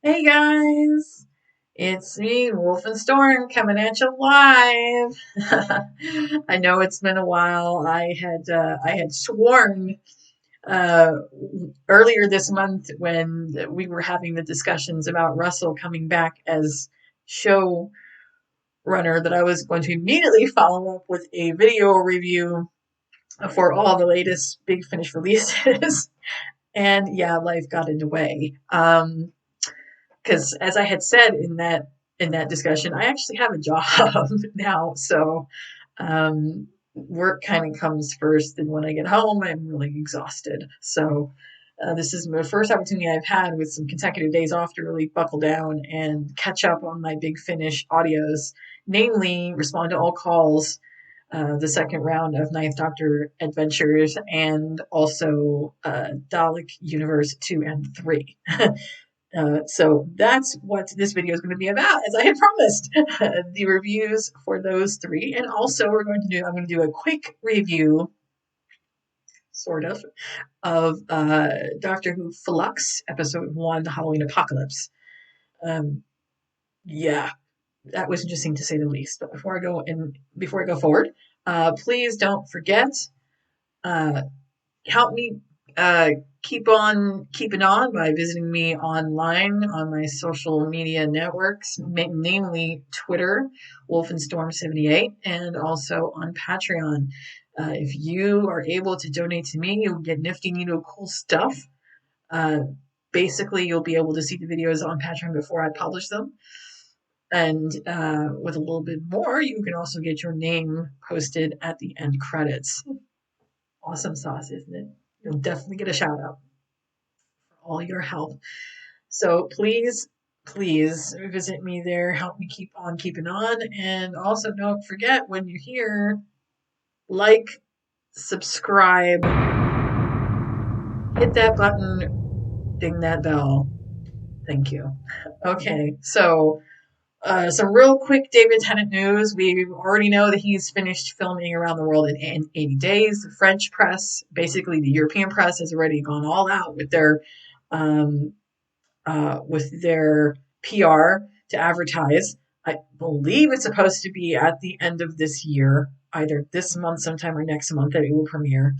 Hey guys, it's me, Wolf and Storm, coming at you live. I know it's been a while. I had sworn uh, earlier this month when we were having the discussions about Russell coming back as showrunner that I was going to immediately follow up with a video review for all the latest Big Finish releases. And yeah, life got in the way. Because as I had said in that discussion, I actually have a job now, so work kind of comes first, and when I get home, I'm really exhausted. So this is my first opportunity I've had with some consecutive days off to really buckle down and catch up on my Big Finish audios, namely respond to all calls. The second round of Ninth Doctor Adventures and also Dalek Universe 2 and 3. So that's what this video is going to be about, as I had promised. The reviews for those three, and also I'm going to do a quick review, sort of Doctor Who Flux, episode 1, The Halloween Apocalypse. Um, yeah, that was interesting to say the least. But before I go forward, please don't forget, uh, help me uh, keep on keeping on by visiting me online on my social media networks, namely Twitter, Wolfenstorm78, and also on Patreon. If you are able to donate to me, you'll get nifty, neato, cool stuff. Uh, Basically, you'll be able to see the videos on Patreon before I publish them. And with a little bit more, you can also get your name posted at the end credits. Awesome sauce, isn't it? You'll definitely get a shout out for all your help. So please visit me there. Help me keep on keeping on. And also don't forget, when you're here, like, subscribe, hit that button, ding that bell. Thank you. Okay, so some real quick David Tennant news. We already know that he's finished filming Around the World in 80 days. The French press, basically the European press, has already gone all out um, with their PR to advertise. I believe it's supposed to be at the end of this year, either this month sometime or next month, that it will premiere.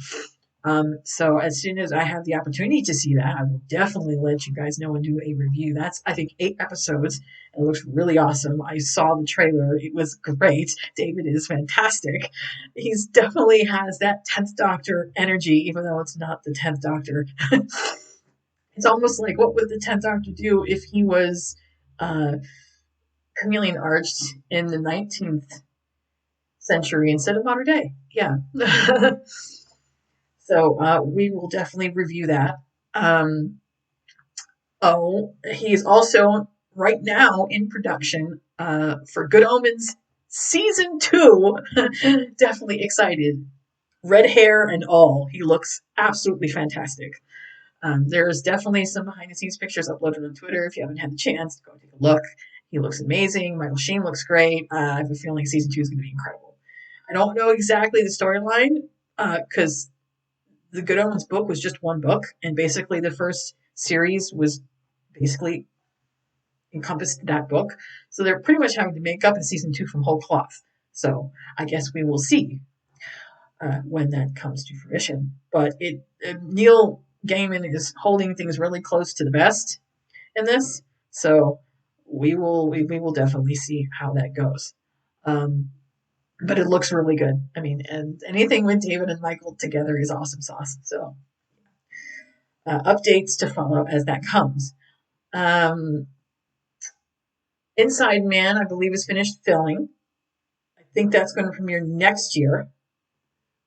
So as soon as I have the opportunity to see that, I will definitely let you guys know and do a review. That's, I think, 8 episodes. It looks really awesome. I saw the trailer. It was great. David is fantastic. He's definitely has that 10th Doctor energy, even though it's not the 10th Doctor. It's almost like, what would the 10th Doctor do if he was uh, chameleon arched in the 19th century instead of modern day? Yeah. So we will definitely review that. Um, he's also right now in production for Good Omens season 2. Definitely excited. Red hair and all. He looks absolutely fantastic. There's definitely some behind the scenes pictures uploaded on Twitter. If you haven't had the chance, go take a look. He looks amazing. Michael Sheen looks great. I have a feeling season 2 is going to be incredible. I don't know exactly the storyline because the Good Omens book was just one book, and basically the first series was basically encompassed that book. So they're pretty much having to make up a season 2 from whole cloth. So I guess we will see when that comes to fruition. But Neil Gaiman is holding things really close to the vest in this, so we will definitely see how that goes. But it looks really good. I mean, and anything with David and Michael together is awesome sauce. So updates to follow as that comes. Um, Inside Man, I believe, is finished filming. I think that's going to premiere next year.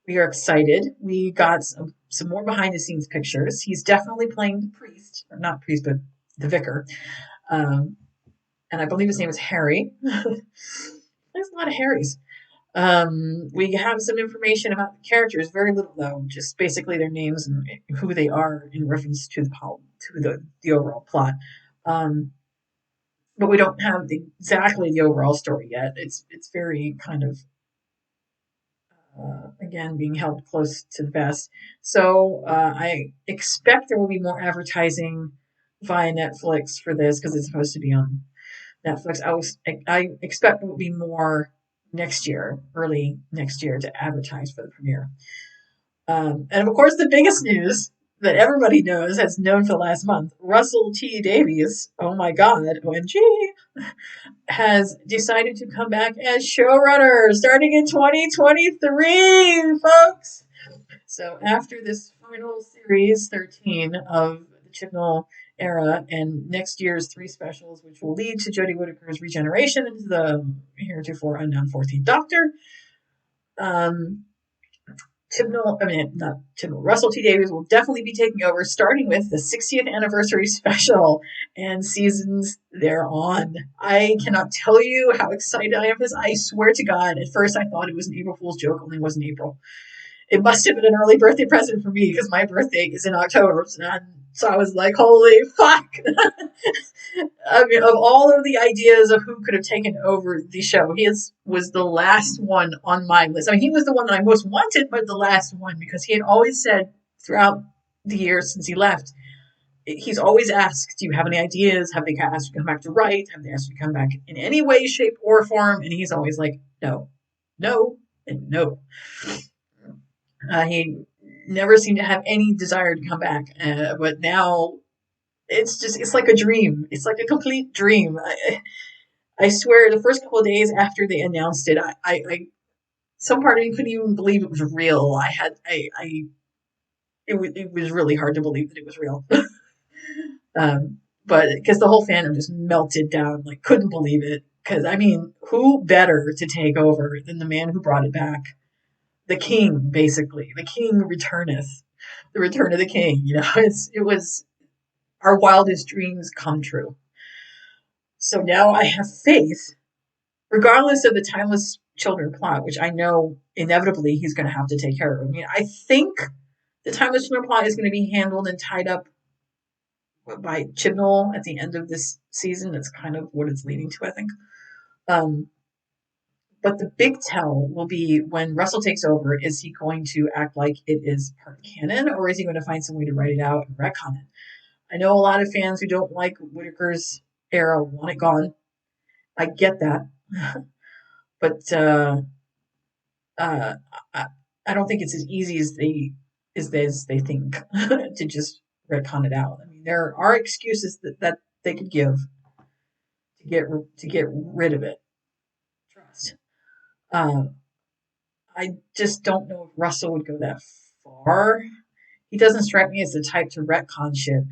We are excited. We got some more behind the scenes pictures. He's definitely playing the priest, or not priest, but the vicar. Um, and I believe his name is Harry. There's a lot of Harrys. We have some information about the characters, very little though, just basically their names and who they are in reference to the overall plot. But we don't have exactly the overall story yet. It's very kind of again being held close to the vest. So I expect there will be more advertising via Netflix for this because it's supposed to be on Netflix. I expect it will be more next year, early next year, to advertise for the premiere. And of course, the biggest news that everybody has known for the last month, Russell T Davies, oh my God, OMG, has decided to come back as showrunner starting in 2023, folks. So after this final series, 13 of the Chibnall era, and next year's 3 specials, which will lead to Jodie Whittaker's regeneration into the heretofore unknown 14th Doctor, um, Russell T Davies will definitely be taking over, starting with the 60th anniversary special and seasons thereon. I cannot tell you how excited I am for this. I swear to God, at first I thought it was an April Fool's joke, only it was in April. It must have been an early birthday present for me because my birthday is in October. So I was like, holy fuck. I mean, of all of the ideas of who could have taken over the show, was the last one on my list. I mean, he was the one that I most wanted, but the last one, because he had always said throughout the years since he left, he's always asked, do you have any ideas? Have they asked you to come back to write? Have they asked you to come back in any way, shape, or form? And he's always like, no, no, and no. He never seemed to have any desire to come back, but now it's like a dream. It's like a complete dream. I swear, the first couple of days after they announced it, some part of me couldn't even believe it was real. It was really hard to believe that it was real. But because the whole fandom just melted down, like couldn't believe it. Because I mean, who better to take over than the man who brought it back? The king, basically. The king returneth. The return of the king. It was our wildest dreams come true. So now I have faith, regardless of the timeless children plot, which I know inevitably he's going to have to take care of. I mean, I think the timeless children plot is going to be handled and tied up by Chibnall at the end of this season. That's kind of what it's leading to, I think. But the big tell will be when Russell takes over. Is he going to act like it is part canon, or is he going to find some way to write it out and retcon it? I know a lot of fans who don't like Whittaker's era want it gone. I get that. But I don't think it's as easy as they think to just retcon it out. I mean, there are excuses that they could give to get rid of it. Trust. I just don't know if Russell would go that far. He doesn't strike me as the type to retcon shit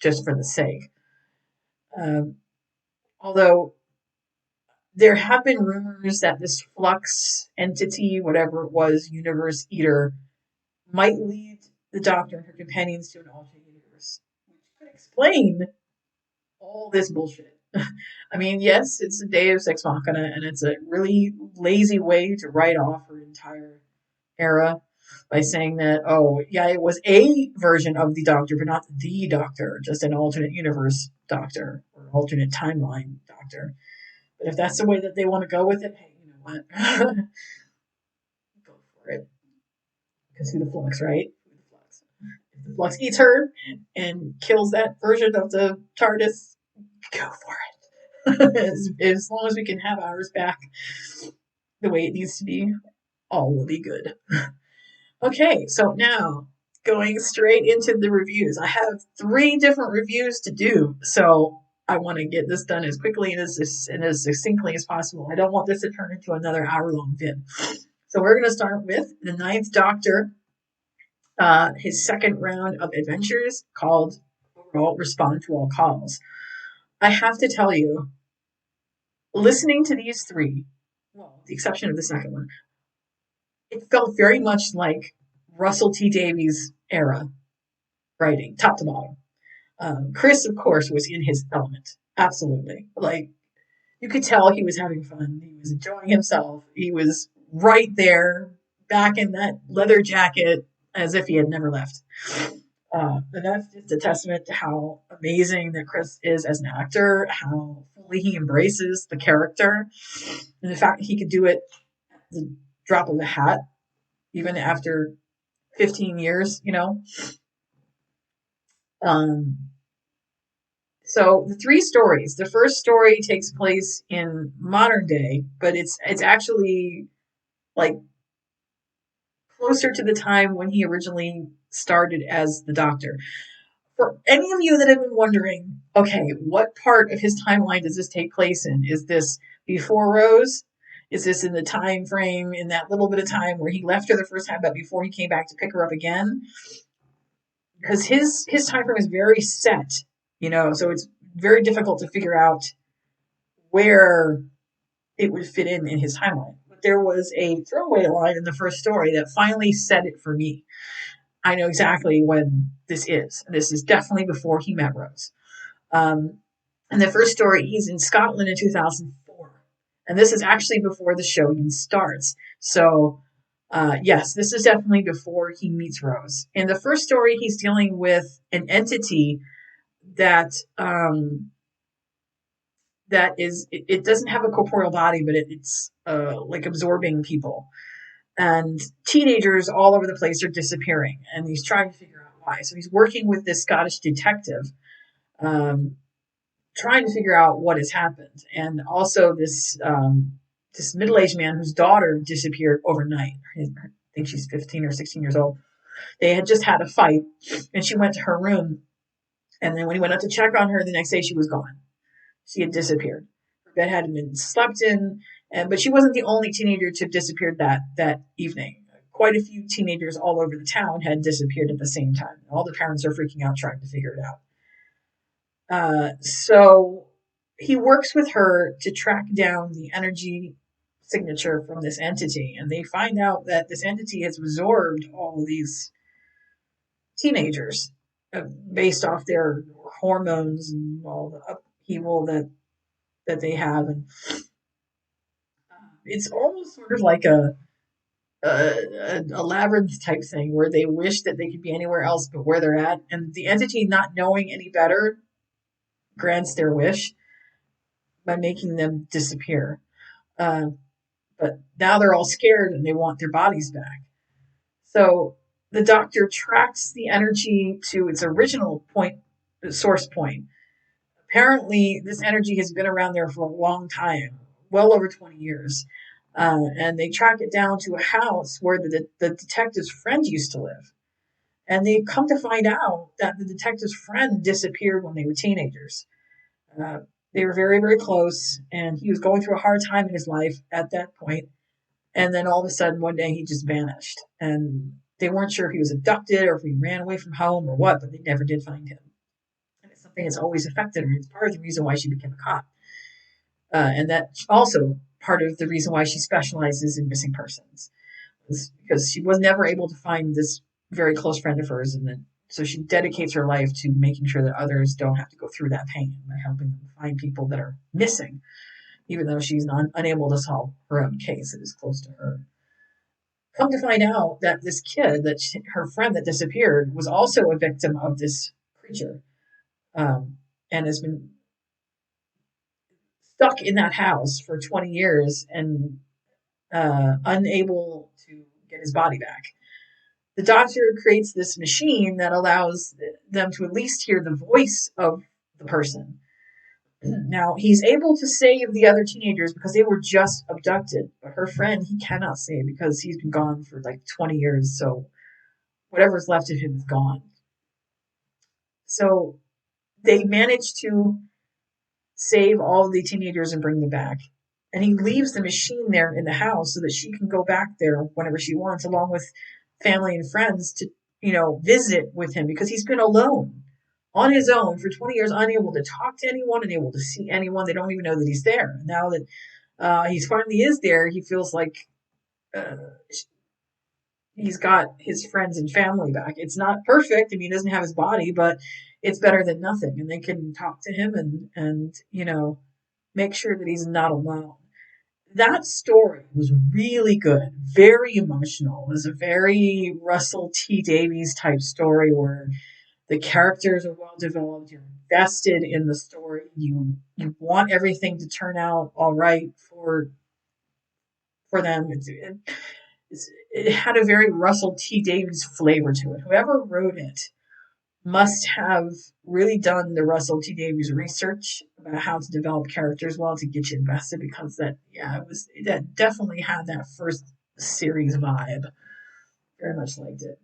just for the sake. Although there have been rumors that this Flux entity, whatever it was, universe eater, might lead the Doctor and her companions to an alternate universe, which could explain all this bullshit. I mean, yes, it's a Deus Ex Machina, and it's a really lazy way to write off her entire era by saying that, oh, yeah, it was a version of the Doctor, but not the Doctor, just an alternate universe Doctor or alternate timeline Doctor. But if that's the way that they want to go with it, hey, you know what? Go for it. Because who the Flux, right? Who the Flux? If the Flux eats her and kills that version of the TARDIS, go for it. as long as we can have ours back the way it needs to be, all will be good. Okay, so now going straight into the reviews. I have 3 different reviews to do, so I want to get this done as quickly and as succinctly as possible. I don't want this to turn into another hour-long vid. So we're going to start with the 9th Doctor, his second round of adventures called overall Respond to All Calls. I have to tell you, listening to these 3, well, with the exception of the second one, it felt very much like Russell T Davies era writing, top to bottom. Chris, of course, was in his element. Absolutely. Like, you could tell he was having fun. He was enjoying himself. He was right there, back in that leather jacket, as if he had never left. And that's just a testament to how amazing that Chris is as an actor, how fully he embraces the character, and the fact that he could do it at the drop of a hat, even after 15 years, Um, so the three stories. The first story takes place in modern day, but it's actually like closer to the time when he originally started as the Doctor. For any of you that have been wondering, okay, what part of his timeline does this take place in? Is this before Rose? Is this in the time frame in that little bit of time where he left her the first time, but before he came back to pick her up again? Because his time frame is very set, so it's very difficult to figure out where it would fit in his timeline. But there was a throwaway line in the first story that finally said it for me. I know exactly when this is. This is definitely before he met Rose. Um, in the first story, he's in Scotland in 2004. And this is actually before the show even starts. So, yes, this is definitely before he meets Rose. In the first story, he's dealing with an entity that it doesn't have a corporeal body, but it's like absorbing people. And teenagers all over the place are disappearing, and he's trying to figure out why. So he's working with this Scottish detective, um, trying to figure out what has happened, and also this middle-aged man whose daughter disappeared overnight. I think she's 15 or 16 years old. They had just had a fight, and she went to her room, and then when he went out to check on her the next day, she was gone. She had disappeared. Her bed hadn't been slept in, but she wasn't the only teenager to have disappeared that evening. Quite a few teenagers all over the town had disappeared at the same time. All the parents are freaking out trying to figure it out. So he works with her to track down the energy signature from this entity, and they find out that this entity has absorbed all of these teenagers based off their hormones and all the upheaval that they have, and it's almost sort of like a labyrinth type thing where they wish that they could be anywhere else but where they're at, and the entity, not knowing any better, grants their wish by making them disappear. Uh, but now they're all scared and they want their bodies back. So the Doctor tracks the energy to its original point, source point. Apparently, this energy has been around there for a long time, well over 20 years. And they track it down to a house where the detective's friend used to live. And they come to find out that the detective's friend disappeared when they were teenagers. Uh, they were very, very close, and he was going through a hard time in his life at that point. And then all of a sudden, one day, he just vanished. And they weren't sure if he was abducted or if he ran away from home or what, but they never did find him. And it's something that's always affected her. It's part of the reason why she became a cop. And that's also part of the reason why she specializes in missing persons, because she was never able to find this very close friend of hers, and then so she dedicates her life to making sure that others don't have to go through that pain by helping them find people that are missing, even though she's unable to solve her own case that is close to her. Come to find out that this kid, her friend that disappeared, was also a victim of this creature, and has been stuck in that house for 20 years and unable to get his body back. The Doctor creates this machine that allows them to at least hear the voice of the person. Now, he's able to save the other teenagers because they were just abducted, but her friend he cannot save because he's been gone for like 20 years, so whatever's left of him is gone. So they manage to save all of the teenagers and bring them back. And he leaves the machine there in the house so that she can go back there whenever she wants, along with family and friends to, visit with him, because he's been alone on his own for 20 years, unable to talk to anyone, unable to see anyone. They don't even know that he's there. Now that he finally is there, he feels like uh, he's got his friends and family back. It's not perfect. I mean, he doesn't have his body, but it's better than nothing. And they can talk to him and make sure that he's not alone. That story was really good, very emotional. It was a very Russell T Davies type story where the characters are well developed. You're invested in the story. You want everything to turn out all right for them. It had a very Russell T Davies flavor to it. Whoever wrote it must have really done the Russell T Davies research about how to develop characters well to get you invested, because that definitely had that first series vibe. Very much liked it.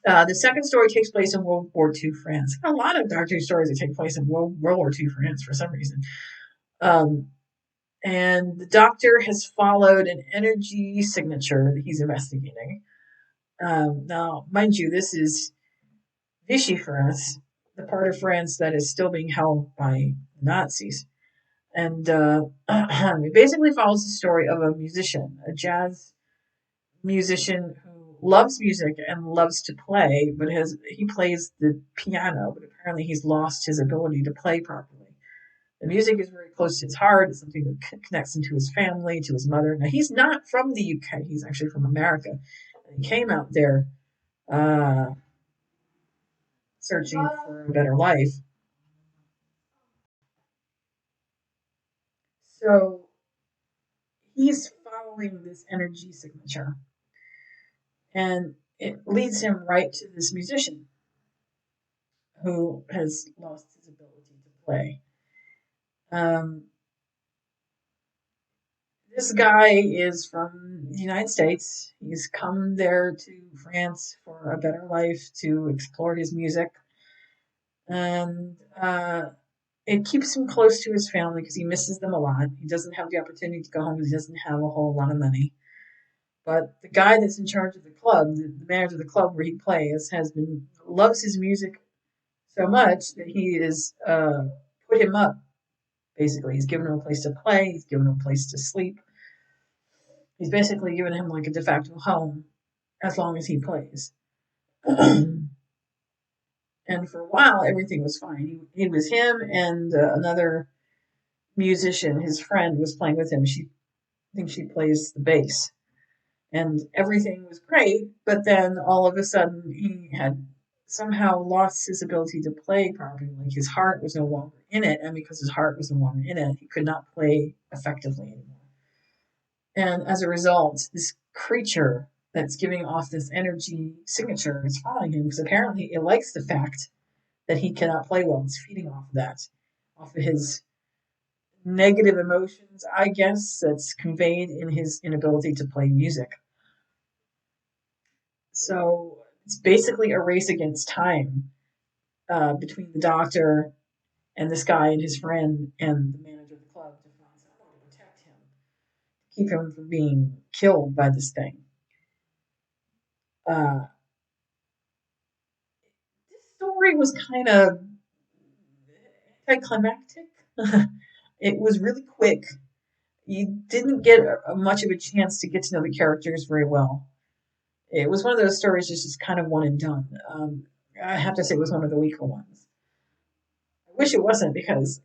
The second story takes place in World War II France. A lot of Doctor Who stories that take place in World War II France for some reason. Um, and the Doctor has followed an energy signature that he's investigating. Now, mind you, this is Vichy France, the part of France that is still being held by Nazis. And it basically follows the story of a musician, a jazz musician who loves music and loves to play, but he plays the piano, but apparently he's lost his ability to play properly. The music is very close to his heart. It's something that connects him to his family, to his mother. Now, he's not from the UK. He's actually from America. And he came out there uh, searching for a better life. So he's following this energy signature, and it leads him right to this musician who has lost his ability to play. Um, this guy is from the United States. He's come there to France for a better life, to explore his music, and it keeps him close to his family because he misses them a lot. He doesn't have the opportunity to go home because he doesn't have a whole lot of money. But the guy that's in charge of the club, the manager of the club where he plays, loves his music so much that he is put him up. Basically, he's given him a place to play. He's given him a place to sleep. He's basically given him like a de facto home as long as he plays. And for a while, everything was fine. He was him and another musician, his friend, was playing with him. I think she plays the bass, and everything was great. But then all of a sudden, he had somehow lost his ability to play properly. Like his heart was no longer in it, and because his heart was no longer in it, he could not play effectively anymore. And as a result, this creature that's giving off this energy signature is following him because apparently it likes the fact that he cannot play well. It's feeding off of that, off of his negative emotions, I guess, that's conveyed in his inability to play music. So it's basically a race against time between the doctor and this guy and his friend and the manager of the club to find someone to protect him, keep him from being killed by this thing. Uh, this story was kind of anticlimactic. It was really quick. You didn't get much of a chance to get to know the characters very well. It was one of those stories that's just kind of one and done. I have to say it was one of the weaker ones. I wish it wasn't because,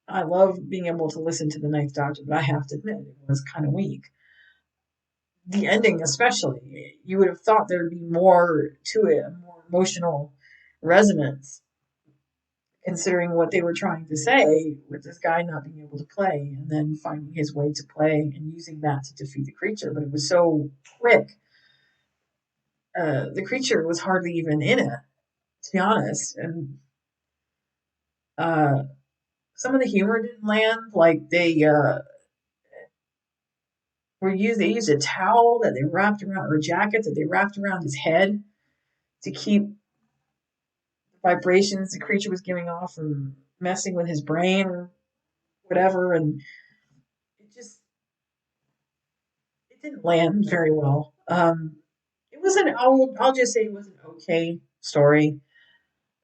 I love being able to listen to the Ninth Doctor, but I have to admit it was kind of weak. The ending, especially, you would have thought there would be more to it, a more emotional resonance, considering what they were trying to say with this guy not being able to play and then finding his way to play and using that to defeat the creature. But it was so quick. The creature was hardly even in it, to be honest. And uh, some of the humor didn't land. Like they used a towel that they wrapped around, or a jacket that they wrapped around his head to keep the vibrations the creature was giving off from messing with his brain or whatever. And it just it didn't land very well. It was I'll just say it was an okay story.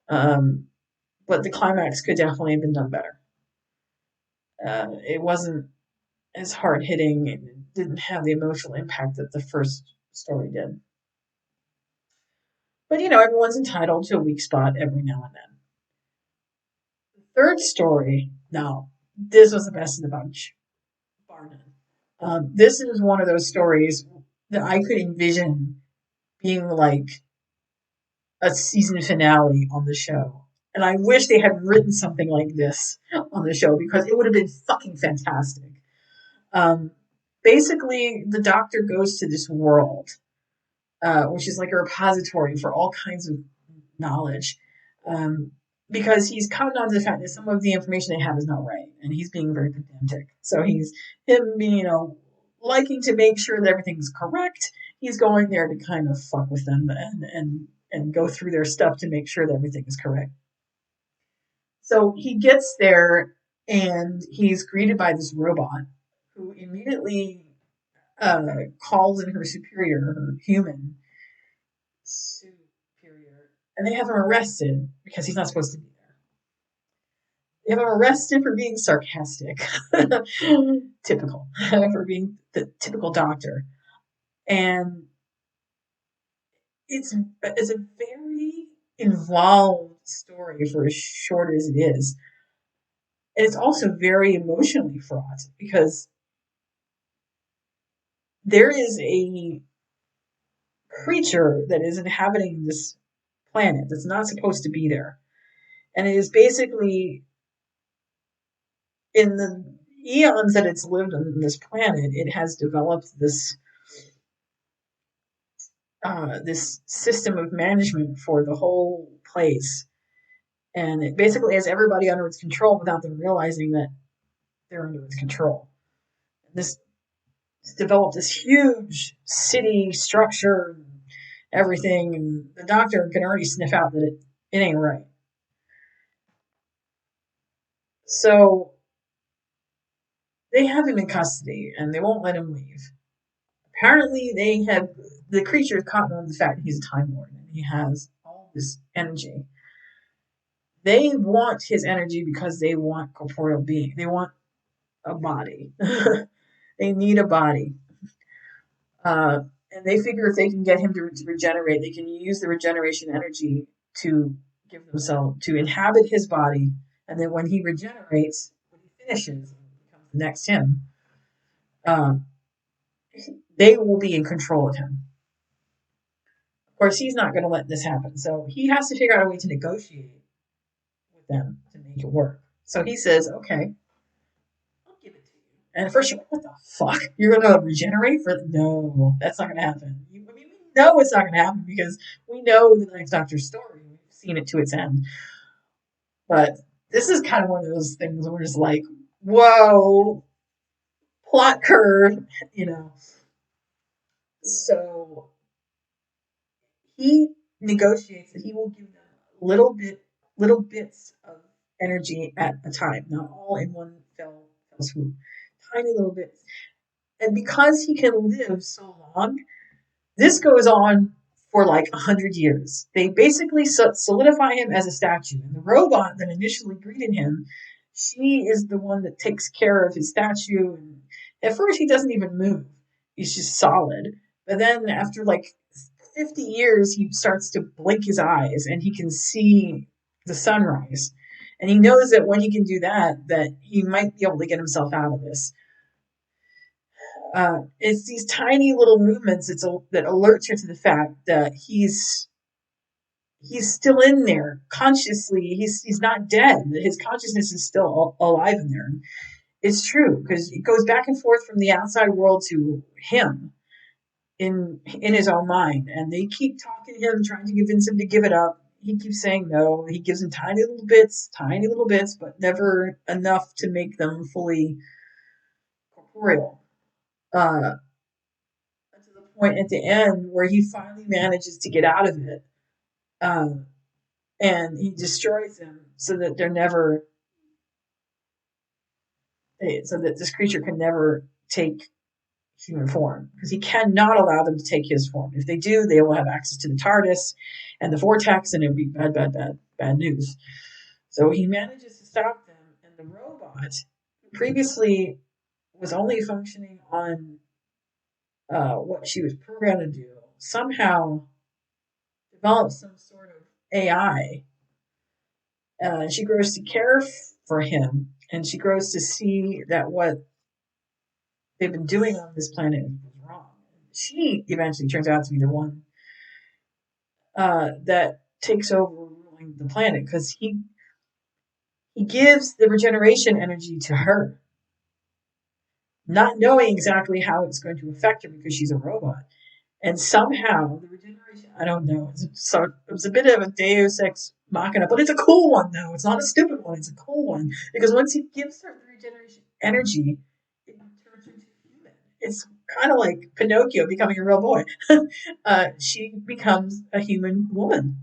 Um, but the climax could definitely have been done better. It wasn't as hard hitting. It didn't have the emotional impact that the first story did. But everyone's entitled to a weak spot every now and then. The third story, now, this was the best of the bunch, bar none. This is one of those stories that I could envision being like a season finale on the show. And I wish they had written something like this on the show because it would have been fucking fantastic. Um, Basically, the doctor goes to this world, which is like a repository for all kinds of knowledge, um, because he's caught on to the fact that some of the information they have is not right, and he's being very pedantic. So he's him being, liking to make sure that everything's correct. He's going there to kind of fuck with them and go through their stuff to make sure that everything is correct. So he gets there and he's greeted by this robot who immediately calls in her superior, her human superior, and they have him arrested because he's not supposed to be there. They have him arrested for being sarcastic, typical, for being the typical doctor, and it's a very involved story for as short as it is. And it's also very emotionally fraught because there is a creature that is inhabiting this planet that's not supposed to be there. And it is basically, in the eons that it's lived on this planet, it has developed this system of management for the whole place. And it basically has everybody under its control without them realizing that they're under its control. This developed this huge city structure, and everything, and the doctor can already sniff out that it ain't right. So they have him in custody and they won't let him leave. Apparently, the creature is caught on the fact that he's a Time Lord and he has all this energy. They want his energy because they want corporeal being. They want a body. They need a body. And they figure if they can get him to regenerate, they can use the regeneration energy to give themselves to inhabit his body, and then when he regenerates, when he finishes and becomes the next him, uh, they will be in control of him. Of course, he's not going to let this happen, so he has to figure out a way to negotiate with them to make it work. So he says, "Okay, I'll give it to you." And at first, you're like, "What the fuck? You're going to regenerate for?" No, that's not going to happen. I mean, we know it's not going to happen because we know the Ninth Doctor's story. We've seen it to its end. But this is kind of one of those things where it's like, whoa, plot curve, you know. So he negotiates that he will give them little bits of energy at a time, not all in one fell swoop, tiny little bits. And because he can live so long, this goes on for like 100 years. They basically solidify him as a statue. And the robot that initially greeted him, she is the one that takes care of his statue. And at first, he doesn't even move, he's just solid. But then, after like 50 years, he starts to blink his eyes and he can see the sunrise. And he knows that when he can do that, that he might be able to get himself out of this. It's these tiny little movements that alerts her to the fact that he's still in there consciously. He's not dead. His consciousness is still alive in there. It's true because it goes back and forth from the outside world to him in his own mind, and they keep talking to him, trying to convince him to give it up. He keeps saying no. He gives them tiny little bits, but never enough to make them fully corporeal. To the point at the end where he finally manages to get out of it, um, and he destroys them so that so that this creature can never take human form because he cannot allow them to take his form. If they do, they will have access to the TARDIS and the vortex, and it would be bad news. So he manages to stop them, and the robot, who previously was only functioning on what she was programmed to do, somehow develops some sort of AI. She grows to care for him, and she grows to see that what they've been doing on this planet was wrong. She eventually turns out to be the one that takes over ruling the planet because he gives the regeneration energy to her, not knowing exactly how it's going to affect her because she's a robot. And somehow the regeneration, I don't know, it was a bit of a Deus Ex Machina, but it's a cool one though. It's not a stupid one. It's a cool one because once he gives her the regeneration energy, it turns her into human. It's kind of like Pinocchio becoming a real boy. She becomes a human woman,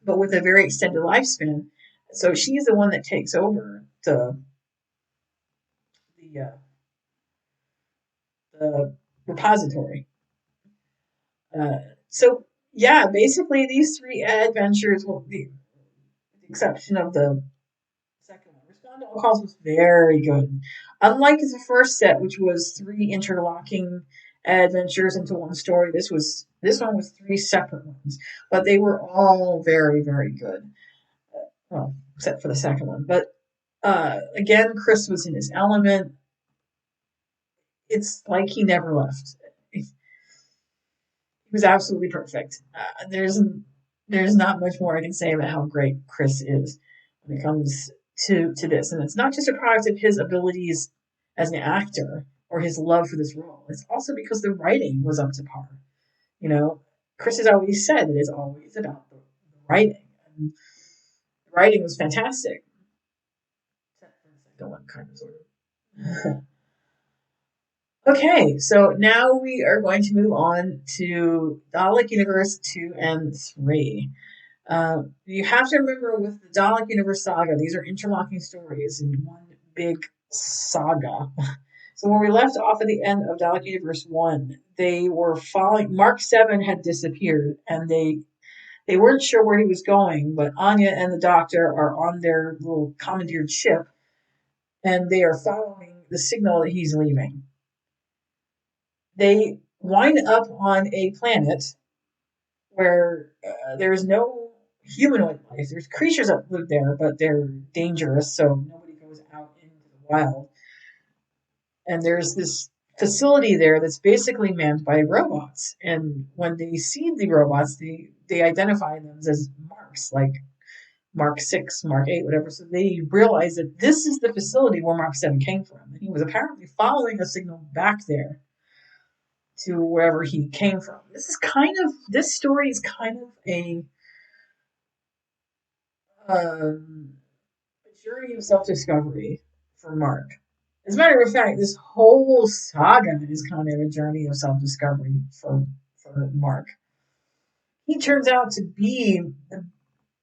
but with a very extended lifespan. So she's the one that takes over the repository. Uh, so yeah, basically these three adventures, well, the exception of the second one, Respond to All Calls was very good. Unlike the first set, which was three interlocking adventures into one story, this one was three separate ones, but they were all very very good. Well, except for the second one, but again, Chris was in his element. It's like he never left. He was absolutely perfect. There's not much more I can say about how great Chris is when it comes to this, and it's not just a product of his abilities as an actor or his love for this role. It's also because the writing was up to par. You know, Chris has always said that it's always about the writing, and the writing was fantastic. Except for the second one, kind of sort of. Okay, so now we are going to move on to Dalek Universe 2 and 3. You have to remember with the Dalek Universe saga, these are interlocking stories in one big saga. So when we left off at the end of Dalek Universe 1, they were following, Mark 7 had disappeared, and they weren't sure where he was going, but Anya and the Doctor are on their little commandeered ship, and they are following the signal that he's leaving. They wind up on a planet where there's no humanoid life. There's creatures that live there, but they're dangerous, so nobody goes out into the wild. And there's this facility there that's basically manned by robots. And when they see the robots, they identify them as marks, like Mark 6, Mark 8, whatever. So they realize that this is the facility where Mark 7 came from. And he was apparently following a signal back there to wherever he came from. This story is kind of a journey of self discovery for Mark. As a matter of fact, this whole saga is kind of a journey of self discovery for Mark. He turns out to be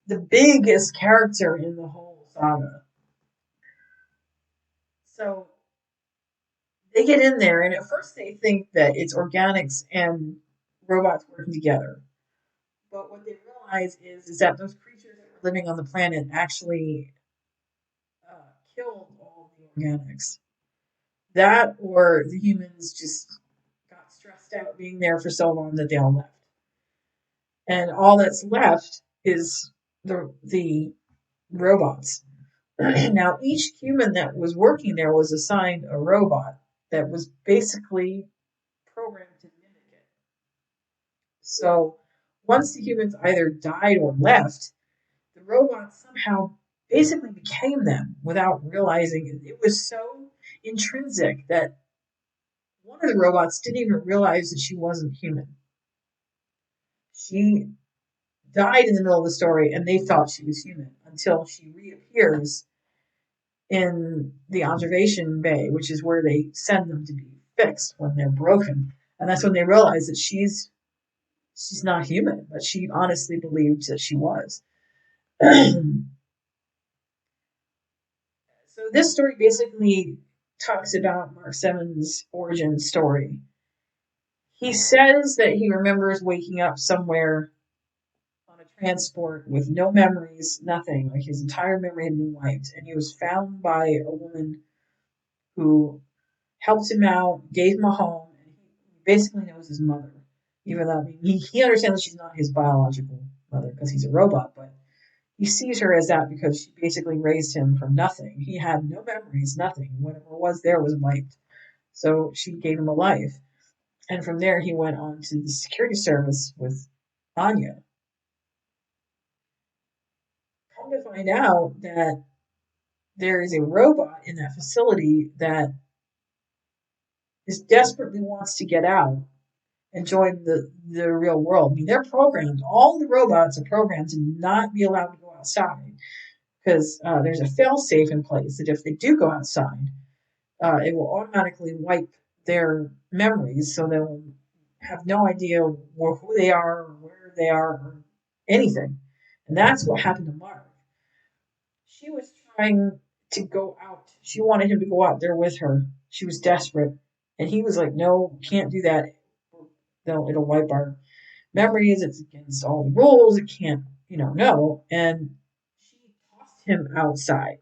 the biggest character in the whole saga. So they get in there, and at first they think that it's organics and robots working together. But what they realize is that those creatures that were living on the planet actually killed all the organics. That or the humans just got stressed out being there for so long that they all left. And all that's left is the robots. Now, each human that was working there was assigned a robot that was basically programmed to mimic it. So once the humans either died or left, the robots somehow basically became them without realizing it. It was so intrinsic that one of the robots didn't even realize that she wasn't human. She died in the middle of the story and they thought she was human until she reappears in the observation bay, which is where they send them to be fixed when they're broken. And that's when they realize that she's not human, but she honestly believed that she was. So this story basically talks about Mark 7's origin story. He says that he remembers waking up somewhere on a transport with no memories, nothing. Like his entire memory had been wiped. And he was found by a woman who helped him out, gave him a home, and he basically knows his mother. Even though he understands that she's not his biological mother because he's a robot, but he sees her as that because she basically raised him from nothing. He had no memories, nothing. Whatever was there was wiped. So she gave him a life. And from there, he went on to the security service with Anya. Come to find out that there is a robot in that facility that desperately wants to get out and join the real world. I mean, they're programmed. All the robots are programmed to not be allowed to go outside because there's a fail safe in place that if they do go outside, it will automatically wipe their memories, so they'll have no idea who they are, or where they are, or anything. And that's what happened to Mark. She was trying to go out. She wanted him to go out there with her. She was desperate. And he was like, no, can't do that. It'll wipe our memories. It's against all the rules. It can't, no. And she tossed him outside.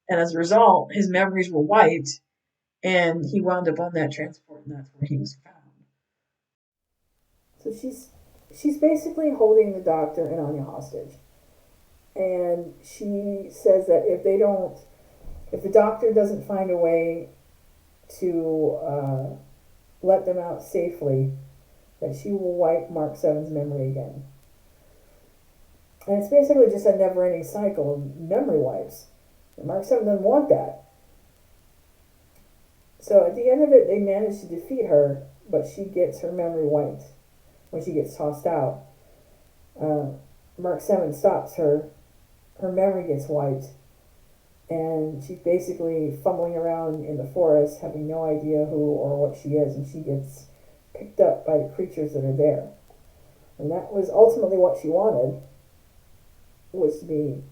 And as a result, his memories were wiped and he wound up on that transport and that's where he was found. So she's basically holding the doctor and Anya hostage. And she says that if the doctor doesn't find a way to let them out safely, that she will wipe Mark 7's memory again. And it's basically just a never-ending cycle of memory wipes. And Mark 7 doesn't want that. So at the end of it, they manage to defeat her, but she gets her memory wiped when she gets tossed out. Mark 7 stops her. Her memory gets wiped. And she's basically fumbling around in the forest, having no idea who or what she is, and she gets picked up by the creatures that are there. And that was ultimately what she wanted, was to be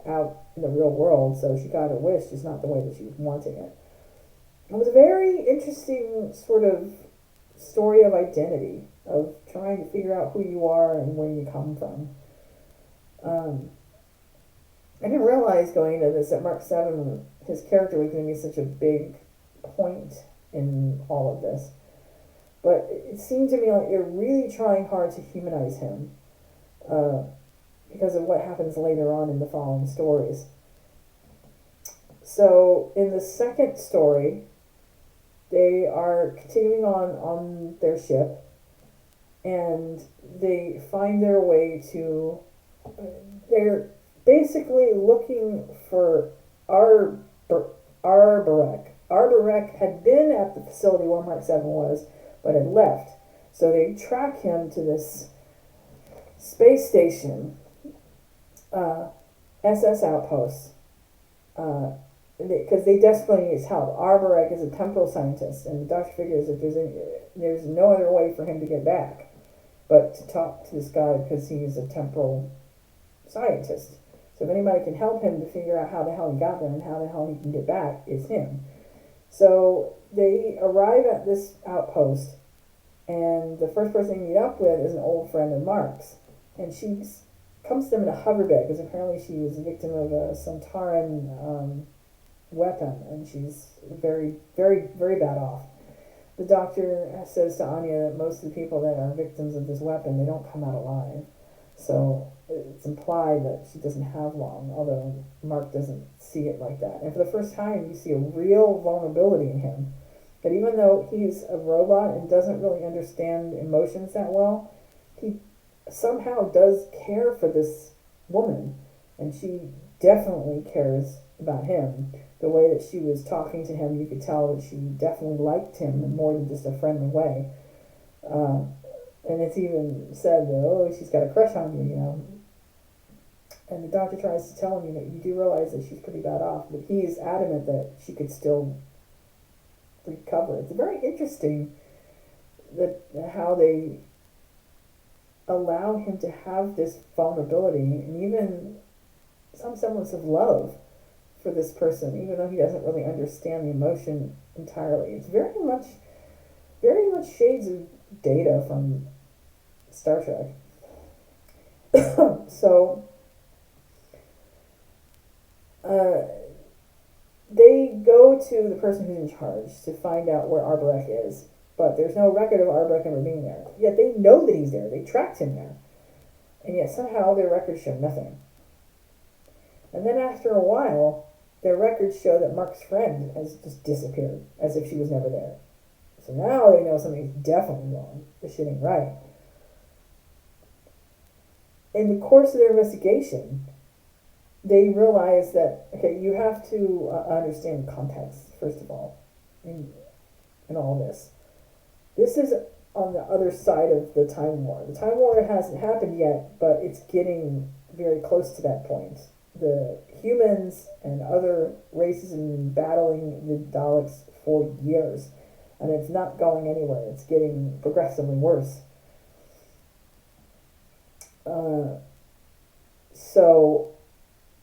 out in the real world, so she got her wish, just not the way that she was wanting it. It was a very interesting sort of story of identity, of trying to figure out who you are and where you come from. I didn't realize going into this that Mark 7, his character was going to be such a big point in all of this. But it seemed to me like you're really trying hard to humanize him because of what happens later on in the following stories. So in the second story, they are continuing on their ship, and they find their way to... They're basically looking for Arborek. Arborek had been at the facility where Mark 7 was, but had left. So they track him to this space station, SS Outpost, because they desperately need his help. Arborek is a temporal scientist, and the doctor figures that there's no other way for him to get back but to talk to this guy because he's a temporal scientist. So if anybody can help him to figure out how the hell he got there and how the hell he can get back, it's him. So they arrive at this outpost, and the first person they meet up with is an old friend of Mark's. And she comes to them in a hoverbed, because apparently she was a victim of a Centauran weapon, and she's very, very, very bad off. The doctor says to Anya that most of the people that are victims of this weapon, they don't come out alive. So it's implied that she doesn't have long, although Mark doesn't see it like that. And for the first time, you see a real vulnerability in him. That even though he's a robot and doesn't really understand emotions that well, he somehow does care for this woman. And she definitely cares about him. The way that she was talking to him, you could tell that she definitely liked him in more than just a friendly way. And it's even said that, oh, she's got a crush on you, And the doctor tries to tell him, you do realize that she's pretty bad off, but he is adamant that she could still recover. It's very interesting that how they allow him to have this vulnerability and even some semblance of love for this person, even though he doesn't really understand the emotion entirely. It's very much shades of Data from Star Trek. So they go to the person who's in charge to find out where Arborek is, but there's no record of Arborek ever being there. Yet they know that he's there. They tracked him there. And yet somehow their records show nothing. And then after a while, their records show that Mark's friend has just disappeared, as if she was never there. So now they know something's definitely wrong. This shit ain't right. In the course of their investigation, they realize that, okay, you have to understand context, first of all, in all this. This is on the other side of the Time War. The Time War hasn't happened yet, but it's getting very close to that point. The humans and other races have been battling the Daleks for years, and it's not going anywhere. It's getting progressively worse. Uh, so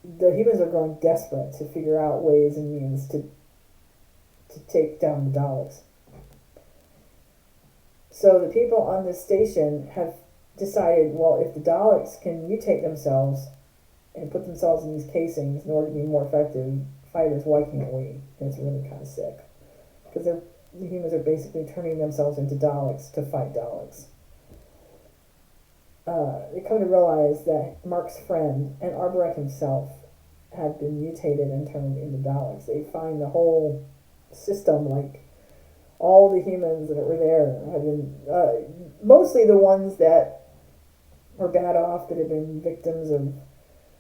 the humans are growing desperate to figure out ways and means to take down the Daleks. So the people on this station have decided, well, if the Daleks can mutate themselves and put themselves in these casings in order to be more effective fighters, why can't we? And it's really kind of sick. Because the humans are basically turning themselves into Daleks to fight Daleks. They come to realize that Mark's friend and Arborek himself have been mutated and turned into Daleks. They find the whole system, like all the humans that were there have been, mostly the ones that were bad off, that have been victims of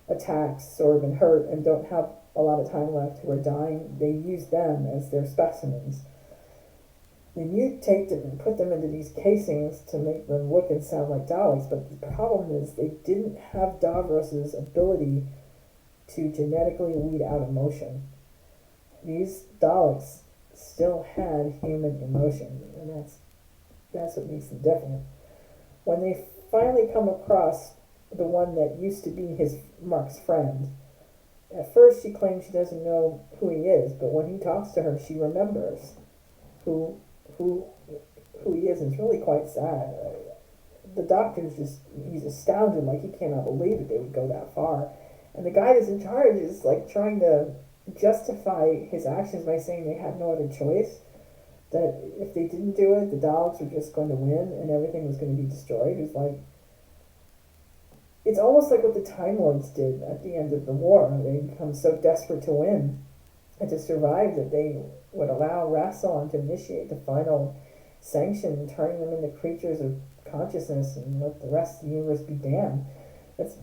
attacks or been hurt and don't have a lot of time left, who are dying. They use them as their specimens. They mutate them and put them into these casings to make them look and sound like Daleks, but the problem is they didn't have Davros's ability to genetically weed out emotion. These Daleks still had human emotion, and that's what makes them different. When they finally come across the one that used to be his Mark's friend, at first she claims she doesn't know who he is, but when he talks to her, she remembers who he is, and it's really quite sad. The doctor's he's astounded, like he cannot believe that they would go that far. And the guy that's in charge is like trying to justify his actions by saying they had no other choice, that if they didn't do it, the Daleks were just going to win and everything was going to be destroyed. It's like, it's almost like what the Time Lords did at the end of the war. They become so desperate to win and to survive that they would allow Rassilon to initiate the final sanction, turning them into creatures of consciousness and let the rest of the universe be damned. That's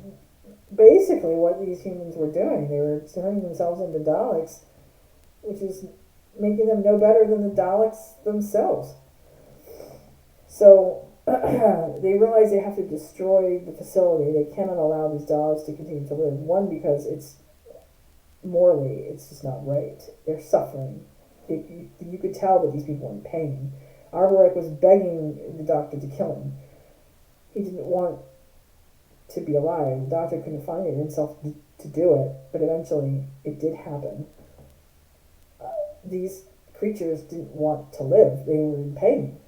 basically what these humans were doing. They were turning themselves into Daleks, which is making them no better than the Daleks themselves. So they realize they have to destroy the facility. They cannot allow these Daleks to continue to live. One, because it's morally, it's just not right. They're suffering. You could tell that these people were in pain. Arborek was begging the doctor to kill him. He didn't want to be alive. The doctor couldn't find it in himself to do it, but eventually it did happen. These creatures didn't want to live. They were in pain.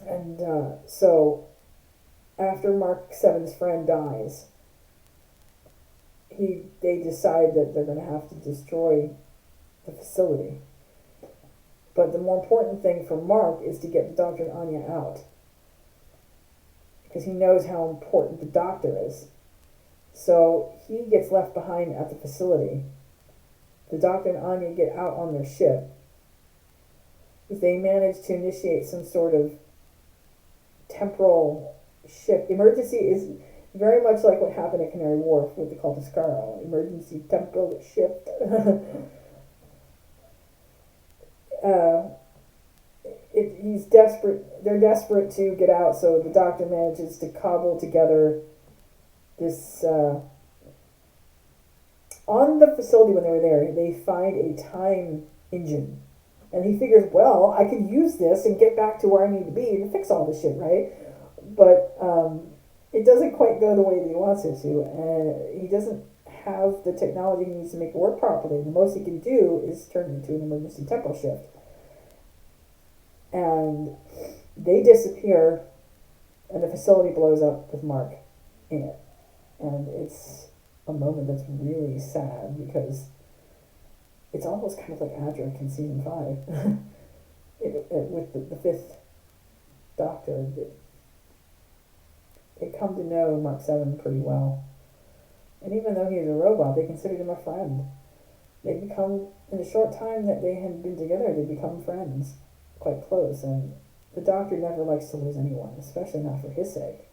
And so after Mark VII's friend dies, they decide that they're going to have to destroy the facility. But the more important thing for Mark is to get the Doctor and Anya out, because he knows how important the Doctor is. So he gets left behind at the facility. The Doctor and Anya get out on their ship. They manage to initiate some sort of temporal shift. Emergency is very much like what happened at Canary Wharf with the Cult of Skaro. Emergency temporal shift. He's desperate. They're desperate to get out, so the Doctor manages to cobble together this. On the facility, when they were there, they find a time engine, and he figures, well, I could use this and get back to where I need to be and fix all this shit, right? But it doesn't quite go the way that he wants it to, and he doesn't have the technology he needs to make it work properly. The most he can do is turn it into an emergency temporal shift. And they disappear, and the facility blows up with Mark in it. And it's a moment that's really sad, because it's almost kind of like Adric in season 5. With the fifth Doctor. They come to know Mark VII pretty well. And even though he is a robot, they considered him a friend. They become, in the short time that they had been together, they become friends. Quite close, and the Doctor never likes to lose anyone, especially not for his sake.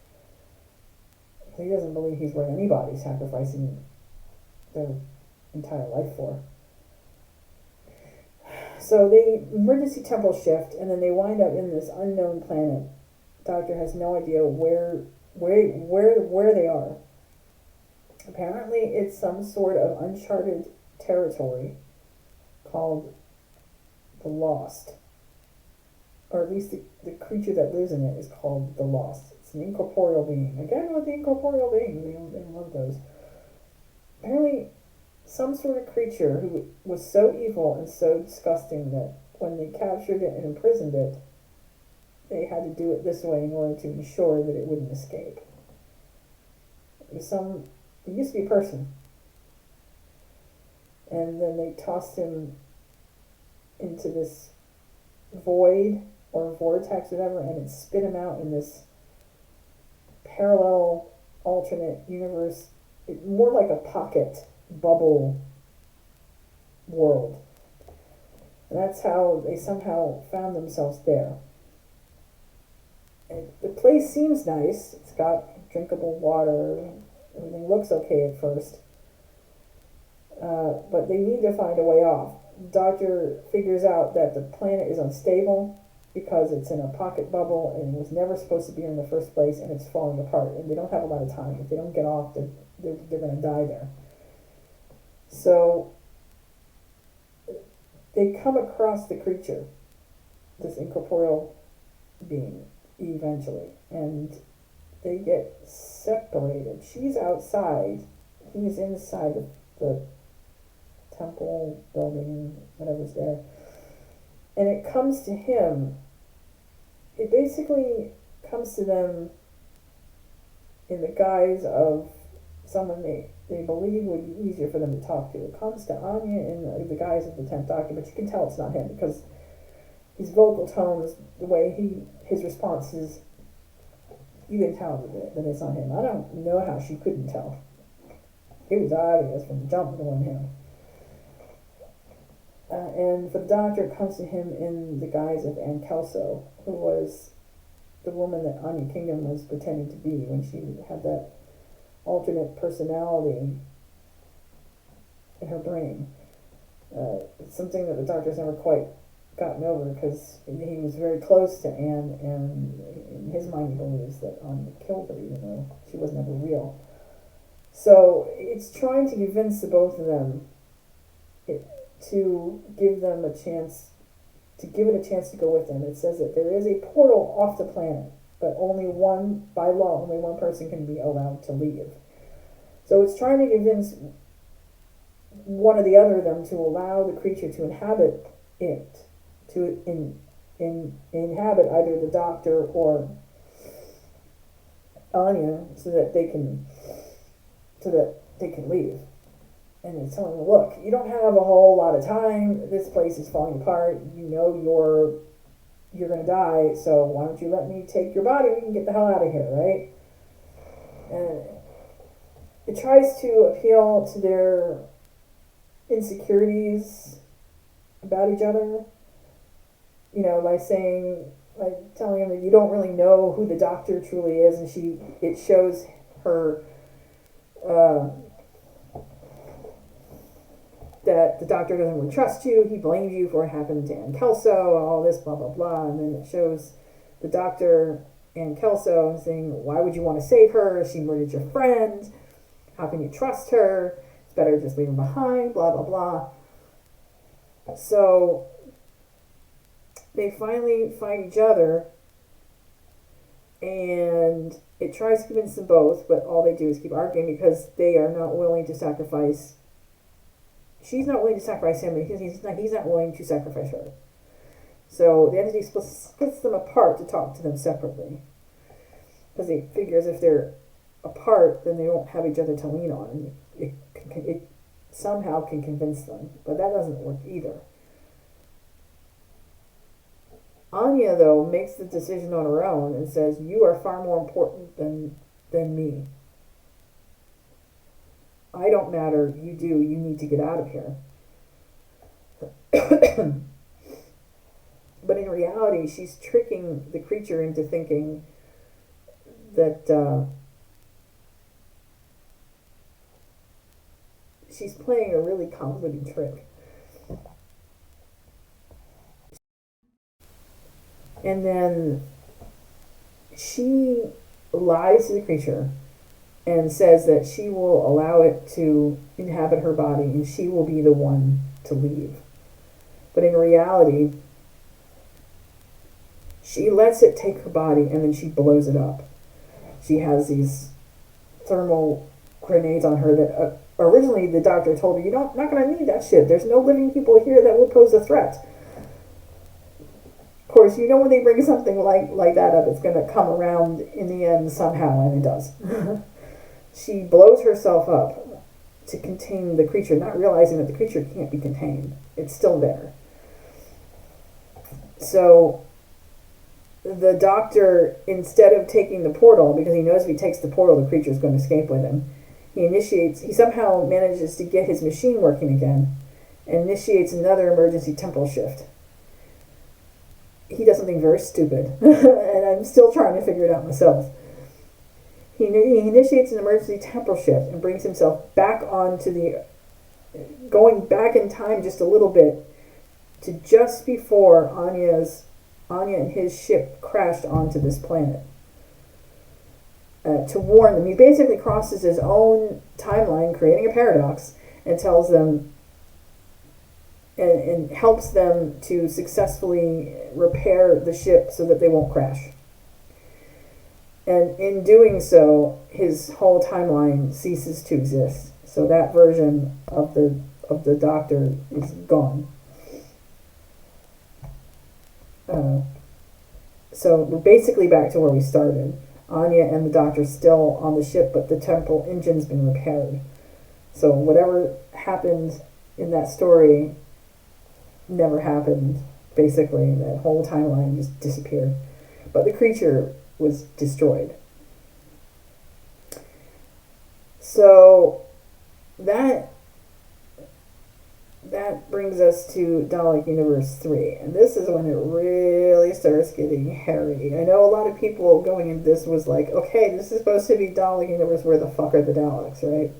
He doesn't believe he's worth anybody sacrificing their entire life for. So they emergency temporal shift, and then they wind up in this unknown planet. Doctor has no idea where they are. Apparently, it's some sort of uncharted territory called the Lost, or at least the creature that lives in it is called the Lost. It's an incorporeal being. Again, with the incorporeal beings, they love those. Apparently, some sort of creature who was so evil and so disgusting that when they captured it and imprisoned it, they had to do it this way in order to ensure that it wouldn't escape. It used to be a person, and then they tossed him into this void or vortex, whatever, and it spit him out in this parallel alternate universe, more like a pocket bubble world. And that's how they somehow found themselves there. And the place seems nice. It's got drinkable water. Everything looks okay at first. But they need to find a way off. Doctor figures out that the planet is unstable because it's in a pocket bubble and it was never supposed to be in the first place, and it's falling apart. And they don't have a lot of time. If they don't get off, they're going to die there. So they come across the creature, this incorporeal being, eventually, and they get separated. She's outside, he's inside the temple building, whatever's there, and it comes to him. It basically comes to them in the guise of someone they believe would be easier for them to talk to. It comes to Anya in the guise of the 10th Doctor, but you can tell it's not him because his vocal tones, the way his responses, you can tell that it's not him. I don't know how she couldn't tell. It was obvious from the jump that it wasn't him. And for the Doctor, it comes to him in the guise of Ann Kelso, who was the woman that Anya Kingdom was pretending to be when she had that alternate personality in her brain. It's something that the Doctor's never quite gotten over because he was very close to Anne, and in his mind he believes that Anya killed her even though she was never real. So it's trying to convince the both of them to give them a chance, to give it a chance to go with them. It says that there is a portal off the planet, but by law, only one person can be allowed to leave. So it's trying to convince one or the other of them to allow the creature to inhabit it, to inhabit either the Doctor or Anya, so that they can leave. And it's telling them, look, you don't have a whole lot of time. This place is falling apart. You know you're going to die, so why don't you let me take your body? We can get the hell out of here, right? And it tries to appeal to their insecurities about each other, by telling him that you don't really know who the Doctor truly is, and it shows her that the Doctor doesn't really trust you. He blames you for what happened to Ann Kelso and all this, blah, blah, blah. And then it shows the Doctor and Kelso saying, why would you want to save her? She murdered your friend. How can you trust her? It's better to just leave her behind, blah, blah, blah. So they finally find each other, and it tries to convince them both, but all they do is keep arguing because they are not willing to sacrifice. She's not willing to sacrifice him, and he's not willing to sacrifice her. So the entity splits them apart to talk to them separately. Because he figures if they're apart, then they won't have each other to lean on. And it somehow can convince them. But that doesn't work either. Anya, though, makes the decision on her own and says, you are far more important than me. I don't matter, you do, you need to get out of here. But in reality, she's tricking the creature into thinking that she's playing a really convoluted trick. And then she lies to the creature and says that she will allow it to inhabit her body and she will be the one to leave. But in reality, she lets it take her body and then she blows it up. She has these thermal grenades on her that originally the doctor told her, you're not going to need that shit. There's no living people here that will pose a threat. Of course, you know when they bring something like that up, it's going to come around in the end somehow, and it does. She blows herself up to contain the creature, not realizing that the creature can't be contained. It's still there. So the doctor, instead of taking the portal, because he knows if he takes the portal, the creature is going to escape with him, he somehow manages to get his machine working again and initiates another emergency temporal shift. He does something very stupid, and I'm still trying to figure it out myself. He initiates an emergency temporal shift and brings himself back going back in time just a little bit to just before Anya and his ship crashed onto this planet. To warn them, he basically crosses his own timeline, creating a paradox, and tells them and helps them to successfully repair the ship so that they won't crash. And in doing so, his whole timeline ceases to exist. So that version of the Doctor is gone. So we're basically back to where we started. Anya and the Doctor still on the ship, but the temporal engine's been repaired. So whatever happened in that story never happened. Basically, that whole timeline just disappeared. But the creature was destroyed. So that brings us to Dalek Universe 3. And this is when it really starts getting hairy. I know a lot of people going into this was like, okay, this is supposed to be Dalek Universe, where the fuck are the Daleks, right?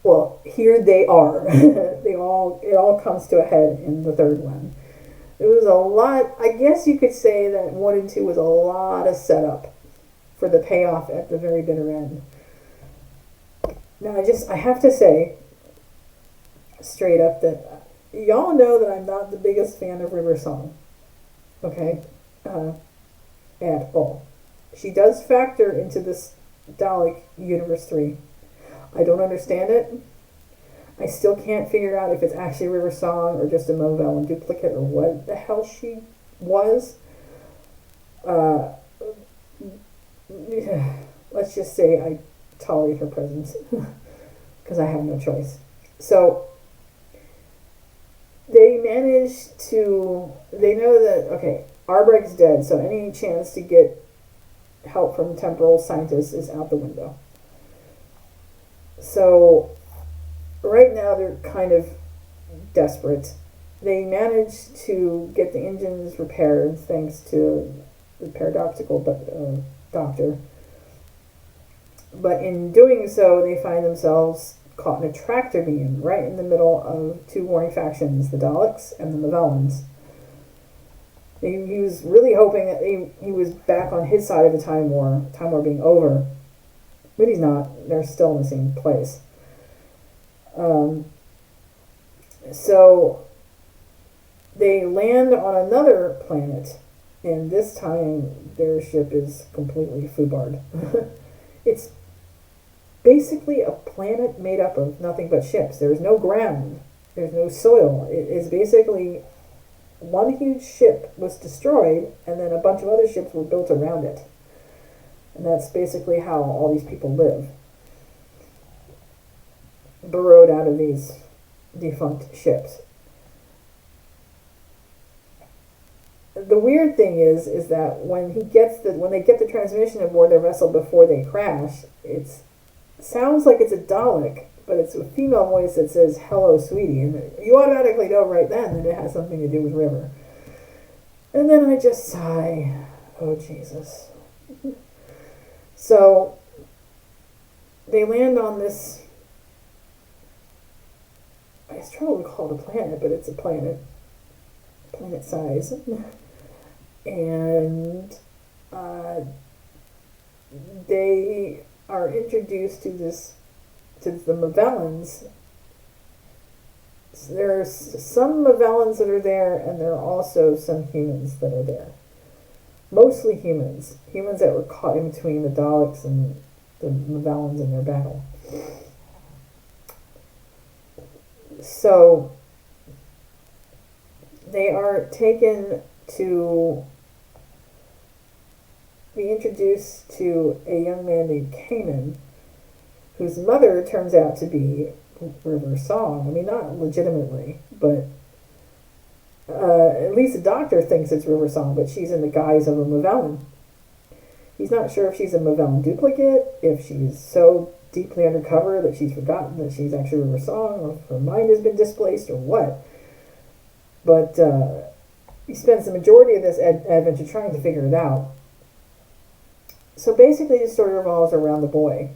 Well, here they are. It all comes to a head in the third one. It was a lot, I guess you could say that 1 and 2 was a lot of setup for the payoff at the very bitter end. Now, I have to say, straight up, that y'all know that I'm not the biggest fan of River Song. Okay? At all. She does factor into this Dalek Universe 3. I don't understand it. I still can't figure out if it's actually River Song or just a Movellen duplicate or what the hell she was. Let's just say I tolerate her presence because I have no choice. So they know that, okay, Arbrecht's dead, so any chance to get help from temporal scientists is out the window. So right now they're kind of desperate. They managed to get the engines repaired thanks to the paradoxical doctor. But in doing so, they find themselves caught in a tractor beam right in the middle of two warring factions, the Daleks and the Movellans. He was really hoping that he was back on his side of the time war being over. But he's not. They're still in the same place. So they land on another planet, and this time their ship is completely foobarred. It's basically a planet made up of nothing but ships. There's no ground. There's no soil. It is basically one huge ship was destroyed, and then a bunch of other ships were built around it. And that's basically how all these people live. Burrowed out of these defunct ships. The weird thing is that when they get the transmission aboard their vessel before they crash, it sounds like it's a Dalek, but it's a female voice that says, "Hello, sweetie," and you automatically know right then that it has something to do with River. And then I just sigh, oh Jesus. So they land on this, I struggle to call it a planet, but it's a planet size. and they are introduced to the Mavellans. So there's some Mavellans that are there, and there are also some humans that are there. Mostly humans that were caught in between the Daleks and the Mavellans in their battle. So they are taken to be introduced to a young man named Cayman, whose mother turns out to be River Song. I mean, not legitimately, but at least the doctor thinks it's River Song, but she's in the guise of a Mavellan. He's not sure if she's a Mavellan duplicate, if she's so deeply undercover that she's forgotten that she's actually River Song, or if her mind has been displaced, or what. But he spends the majority of this adventure trying to figure it out. So basically, the story revolves around the boy.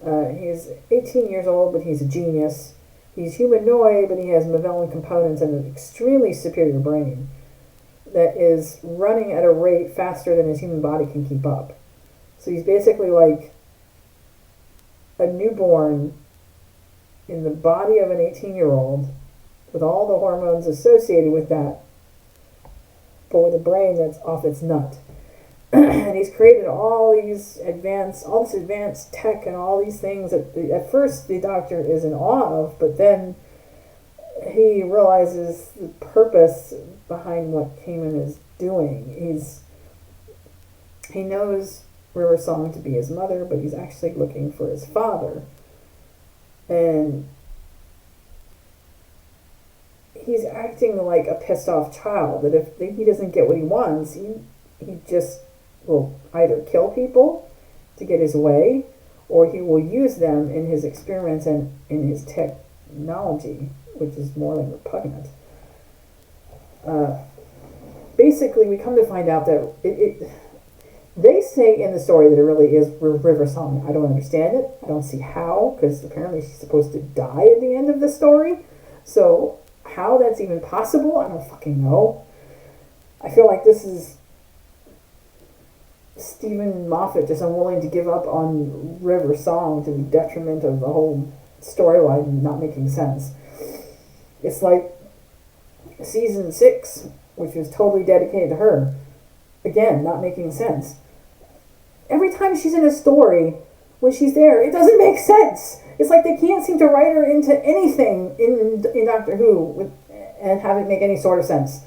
He's 18 years old, but he's a genius. He's humanoid, but he has Mavellan components and an extremely superior brain that is running at a rate faster than his human body can keep up. So he's basically like a newborn in the body of an 18-year-old with all the hormones associated with that, but with a brain that's off its nut. And he's created all this advanced tech and all these things that at first the doctor is in awe of, but then he realizes the purpose behind what Cayman is doing. He knows River Song to be his mother, but he's actually looking for his father. And he's acting like a pissed off child, that if he doesn't get what he wants, he just will either kill people to get his way, or he will use them in his experiments and in his technology, which is more like repugnant. Basically, we come to find out that they say in the story that it really is River Song. I don't understand it. I don't see how, because apparently she's supposed to die at the end of the story. So how that's even possible, I don't fucking know. I feel like this is Stephen Moffat just unwilling to give up on River Song to the detriment of the whole storyline not making sense. It's like season 6, which was totally dedicated to her. Again, not making sense. Every time she's in a story, when she's there, it doesn't make sense. It's like they can't seem to write her into anything in Doctor Who and have it make any sort of sense.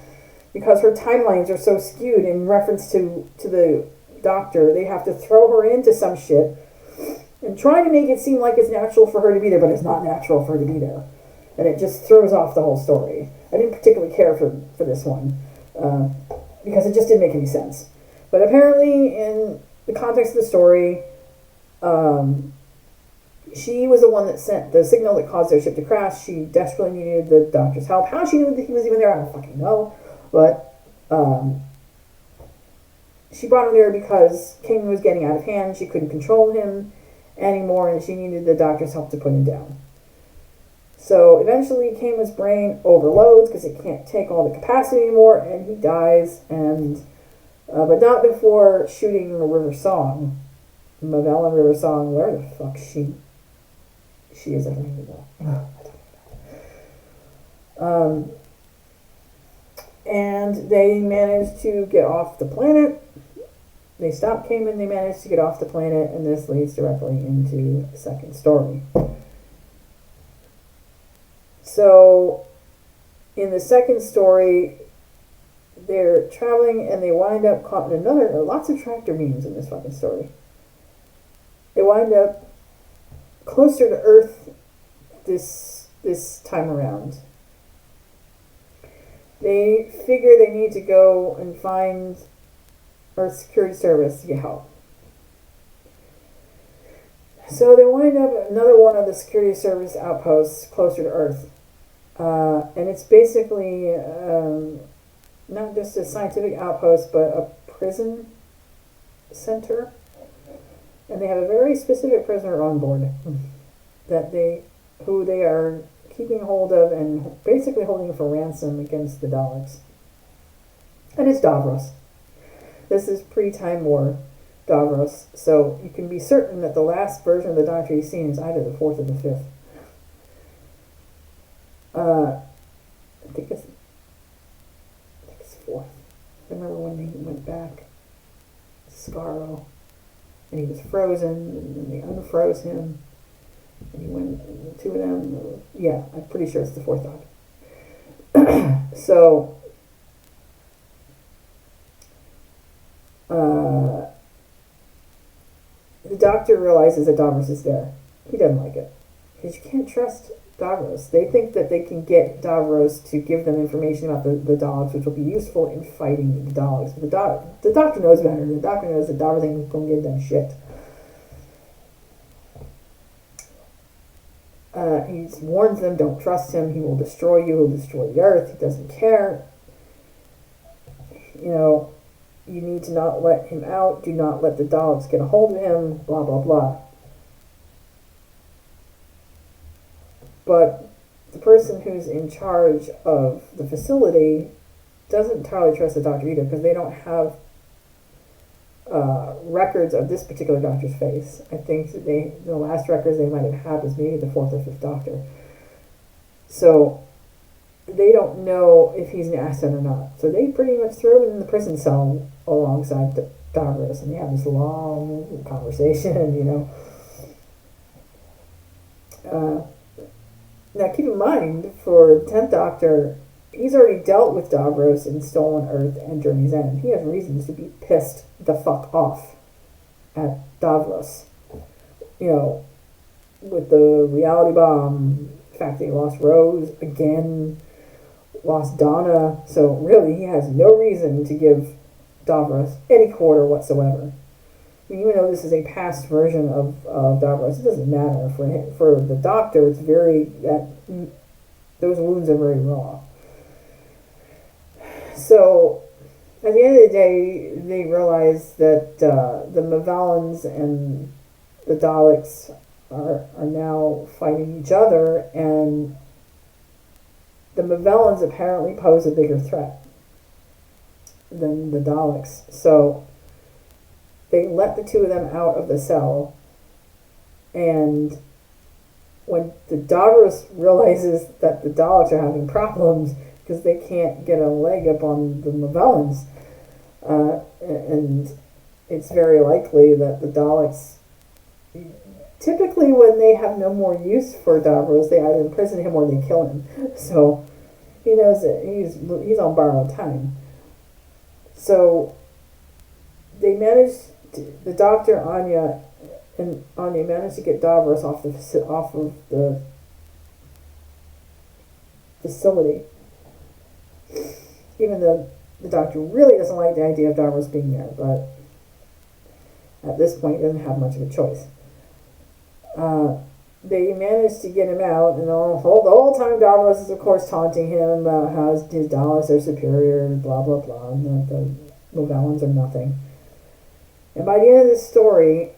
Because her timelines are so skewed in reference to the Doctor, they have to throw her into some shit and try to make it seem like it's natural for her to be there, but it's not natural for her to be there. And it just throws off the whole story. I didn't particularly care for this one because it just didn't make any sense. But apparently, in the context of the story, she was the one that sent the signal that caused their ship to crash. She desperately needed the Doctor's help. How she knew that he was even there, I don't fucking know. But she brought him there because Cayman was getting out of hand. She couldn't control him anymore, and she needed the Doctor's help to put him down. So eventually, Cayman's brain overloads because it can't take all the capacity anymore, and he dies. And but not before shooting River Song, Mavellan River Song. Where the fuck she is? I don't even know. And they managed to get off the planet. They stopped Cayman. They managed to get off the planet, and this leads directly into the second story. So, in the second story, they're traveling and they wind up caught in lots of tractor beams in this fucking story. They wind up closer to Earth this time around. They figure they need to go and find Earth Security Service to get help. So they wind up at another one of the Security Service outposts closer to Earth. And it's basically not just a scientific outpost, but a prison center. And they have a very specific prisoner on board who they are keeping hold of and basically holding for ransom against the Daleks. And it's Davros. This is pre-Time War Davros, so you can be certain that the last version of the Doctor you've seen is either the fourth or the fifth. I think it's fourth. I remember when he went back to Scarrow, and he was frozen, and then they unfroze him, and he went, the two of them, yeah, I'm pretty sure it's the fourth Doctor. So, the Doctor realizes that Davros is there. He doesn't like it, because you can't trust Davros. They think that they can get Davros to give them information about the dogs, which will be useful in fighting the dogs. But the Doctor knows better. The Doctor knows that Davros ain't going to give them shit. He warns them, don't trust him. He will destroy you. He'll destroy the Earth. He doesn't care. You know, you need to not let him out. Do not let the dogs get a hold of him. Blah, blah, blah. But the person who's in charge of the facility doesn't entirely trust the Doctor either, because they don't have records of this particular Doctor's face. I think that the last records they might have had was maybe the fourth or fifth Doctor. So they don't know if he's an asset or not. So they pretty much throw him in the prison cell alongside Davros, and they have this long conversation, you know. Now keep in mind, for the 10th Doctor, he's already dealt with Davros in Stolen Earth and Journey's End. He has reasons to be pissed the fuck off at Davros. You know, with the reality bomb, the fact that he lost Rose again, lost Donna. So really, he has no reason to give Davros any quarter whatsoever. I mean, even though this is a past version of Davros, it doesn't matter for him. For the Doctor, it's those wounds are very raw. So, at the end of the day, they realize that the Mavellans and the Daleks are now fighting each other, and the Mavellans apparently pose a bigger threat than the Daleks. So, they let the two of them out of the cell, and when the Davros realizes that the Daleks are having problems because they can't get a leg up on the Mavellans, and it's very likely that the Daleks, typically when they have no more use for Davros, they either imprison him or they kill him. So he knows that he's on borrowed time. So they managed. The Doctor, Anya managed to get Davros off of the facility, even though the Doctor really doesn't like the idea of Davros being there. But at this point, he doesn't have much of a choice. They managed to get him out, and the whole time Davros is, of course, taunting him about how his Daleks are superior, and blah blah blah, and that the Mavellans are nothing. And by the end of this story,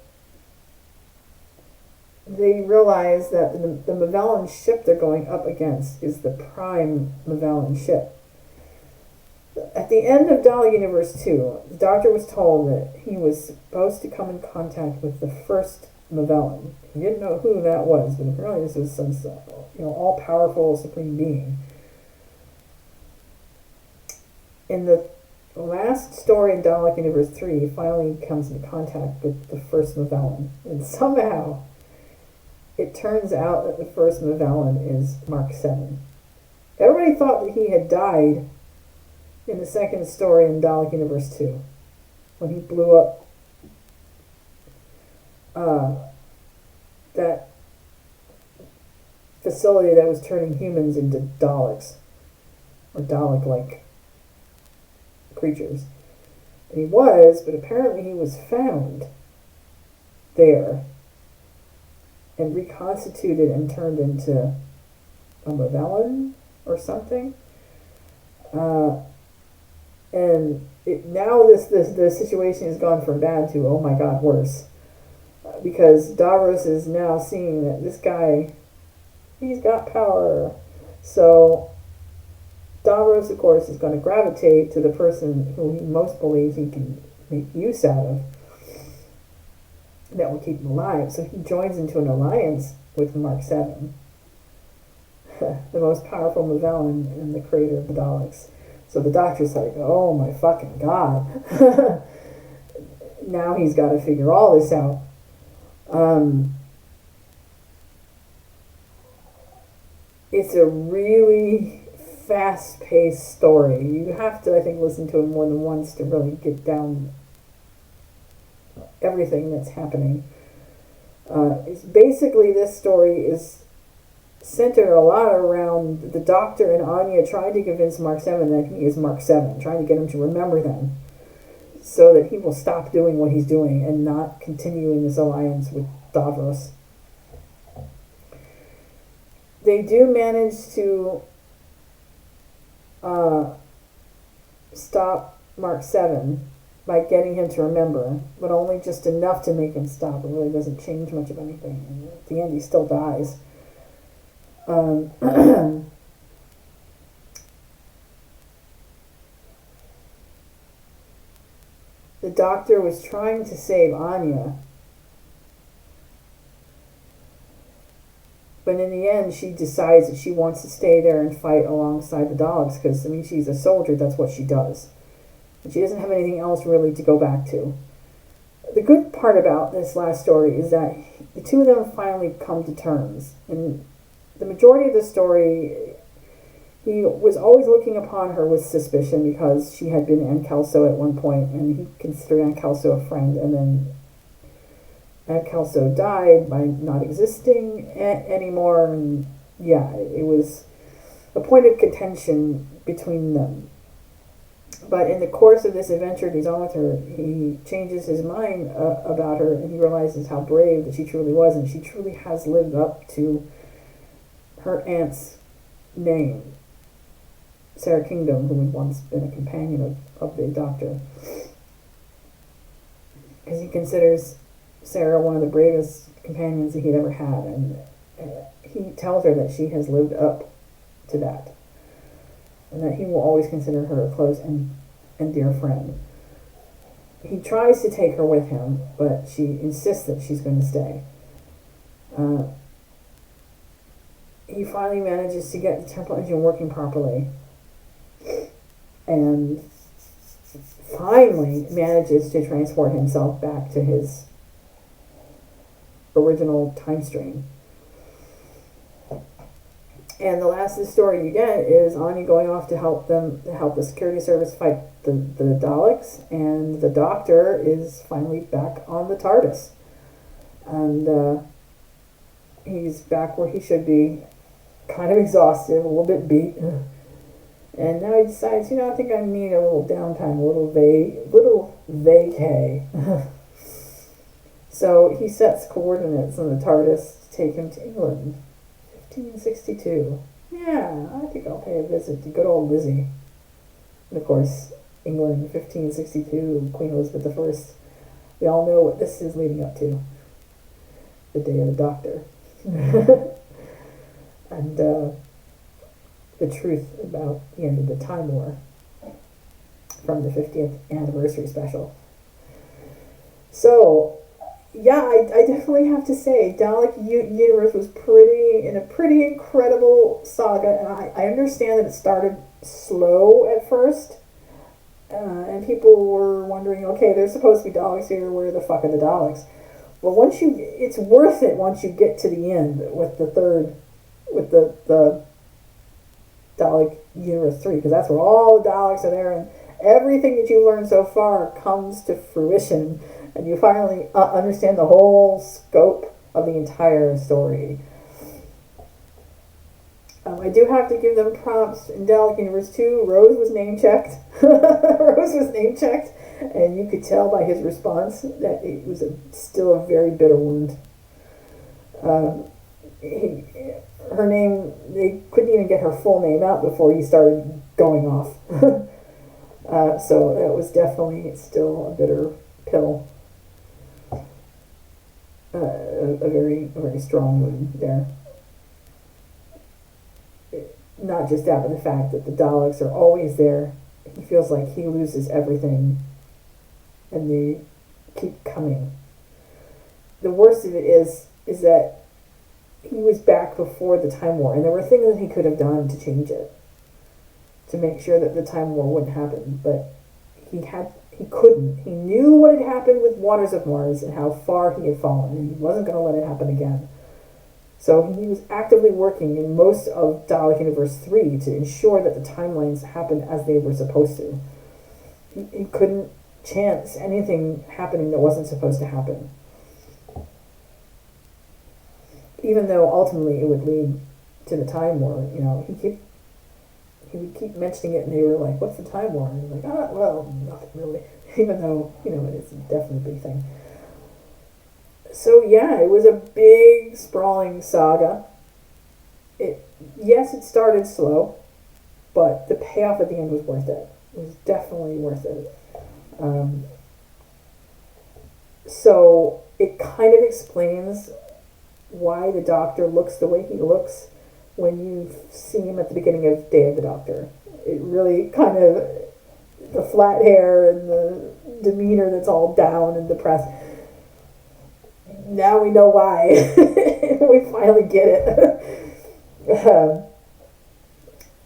they realize that the Mavellan ship they're going up against is the prime Mavellan ship. At the end of Dalek Universe 2, the Doctor was told that he was supposed to come in contact with the first Mavellan. He didn't know who that was, but apparently this was some all-powerful supreme being. In the last story in Dalek Universe 3, he finally comes into contact with the first Mavellan. And somehow, it turns out that the first Mavellan is Mark 7. Everybody thought that he had died in the second story in Dalek Universe 2, when he blew up that facility that was turning humans into Daleks, or Dalek-like creatures. And he was, but apparently he was found there and reconstituted and turned into a Mavellan or something. And now the situation has gone from bad to, oh my god, worse. Because Davros is now seeing that this guy, he's got power. So Davros, of course, is going to gravitate to the person who he most believes he can make use out of that will keep him alive. So he joins into an alliance with Mark 7, the most powerful Magellan and the creator of the Daleks. So the Doctor's like, oh my fucking god. Now he's got to figure all this out. It's a really fast-paced story. You have to, I think, listen to it more than once to really get down everything that's happening. It's basically, this story is centered a lot around the Doctor and Anya trying to convince Mark 7 that he is Mark 7, trying to get him to remember them so that he will stop doing what he's doing and not continue in this alliance with Davros. They do manage to stop Mark 7 by getting him to remember, but only just enough to make him stop. It really doesn't change much of anything. And at the end, he still dies. The Doctor was trying to save Anya, but in the end, she decides that she wants to stay there and fight alongside the Daleks because, I mean, she's a soldier, that's what she does. And she doesn't have anything else really to go back to. The good part about this last story is that the two of them finally come to terms. And the majority of the story, he was always looking upon her with suspicion because she had been Ann Kelso at one point, and he considered Ann Kelso a friend, and then Ann Kelso died by not existing anymore, and yeah, it was a point of contention between them. But in the course of this adventure he's on with her, he changes his mind about her, and he realizes how brave that she truly was, and she truly has lived up to her aunt's name, Sarah Kingdom, who had once been a companion of the Doctor. Because he considers Sarah one of the bravest companions that he'd ever had, and he tells her that she has lived up to that, and that he will always consider her a close and dear friend. He tries to take her with him, but she insists that she's going to stay. He finally manages to get the temple engine working properly, and finally manages to transport himself back to his original time stream. And the last of the story you get is Anya going off to help the security service fight the Daleks, and the Doctor is finally back on the TARDIS. And he's back where he should be, kind of exhausted, a little bit beat. And now he decides, I think I need a little downtime, a little vacay. So he sets coordinates on the TARDIS to take him to England. 1562. Yeah, I think I'll pay a visit to good old Lizzie. And of course, England, 1562, Queen Elizabeth I. We all know what this is leading up to. The Day of the Doctor. And the truth about the end of the Time War from the 50th anniversary special. So, yeah, I definitely have to say, Dalek Universe was a pretty incredible saga, and I understand that it started slow at first, and people were wondering, okay, there's supposed to be Daleks here, where the fuck are the Daleks? Well, it's worth it once you get to the end with the Dalek Universe 3, because that's where all the Daleks are there, and everything that you've learned so far comes to fruition, and you finally understand the whole scope of the entire story. I do have to give them props. In Dalek Universe 2, Rose was name-checked. Rose was name-checked, and you could tell by his response that it was still a very bitter wound. Her name, they couldn't even get her full name out before he started going off. So that was definitely still a bitter pill. A very strong wound there. Not just that, but the fact that the Daleks are always there. He feels like he loses everything and they keep coming. The worst of it is that he was back before the Time War, and there were things that he could have done to change it, to make sure that the Time War wouldn't happen, but he couldn't. He knew what had happened with Waters of Mars and how far he had fallen, and he wasn't going to let it happen again. So he was actively working in most of Dalek Universe 3 to ensure that the timelines happened as they were supposed to. He couldn't chance anything happening that wasn't supposed to happen. Even though ultimately it would lead to the Time War, he would keep mentioning it, and they were like, "What's the Time War?" And he's like, well, nothing really." Even though, it is definitely a big thing. So yeah, it was a big, sprawling saga. Yes, it started slow, but the payoff at the end was worth it. It was definitely worth it. So it kind of explains why the Doctor looks the way he looks when you see him at the beginning of Day of the Doctor. It really kind of, the flat hair and the demeanor that's all down and depressed. Now we know why. We finally get it.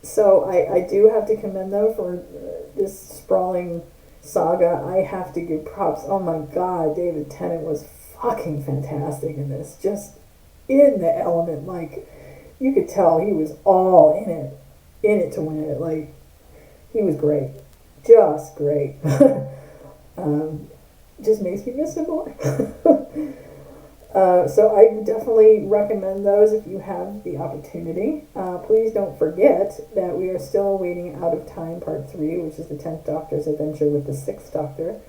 So I do have to commend them for this sprawling saga. I have to give props. Oh my god, David Tennant was fucking fantastic in this. Just in the element. Like, you could tell he was all in it to win it. Like, he was great. Just great. Just makes me miss him more. So I definitely recommend those if you have the opportunity. Please don't forget that we are still waiting Out of Time Part 3, which is the 10th Doctor's adventure with the 6th Doctor.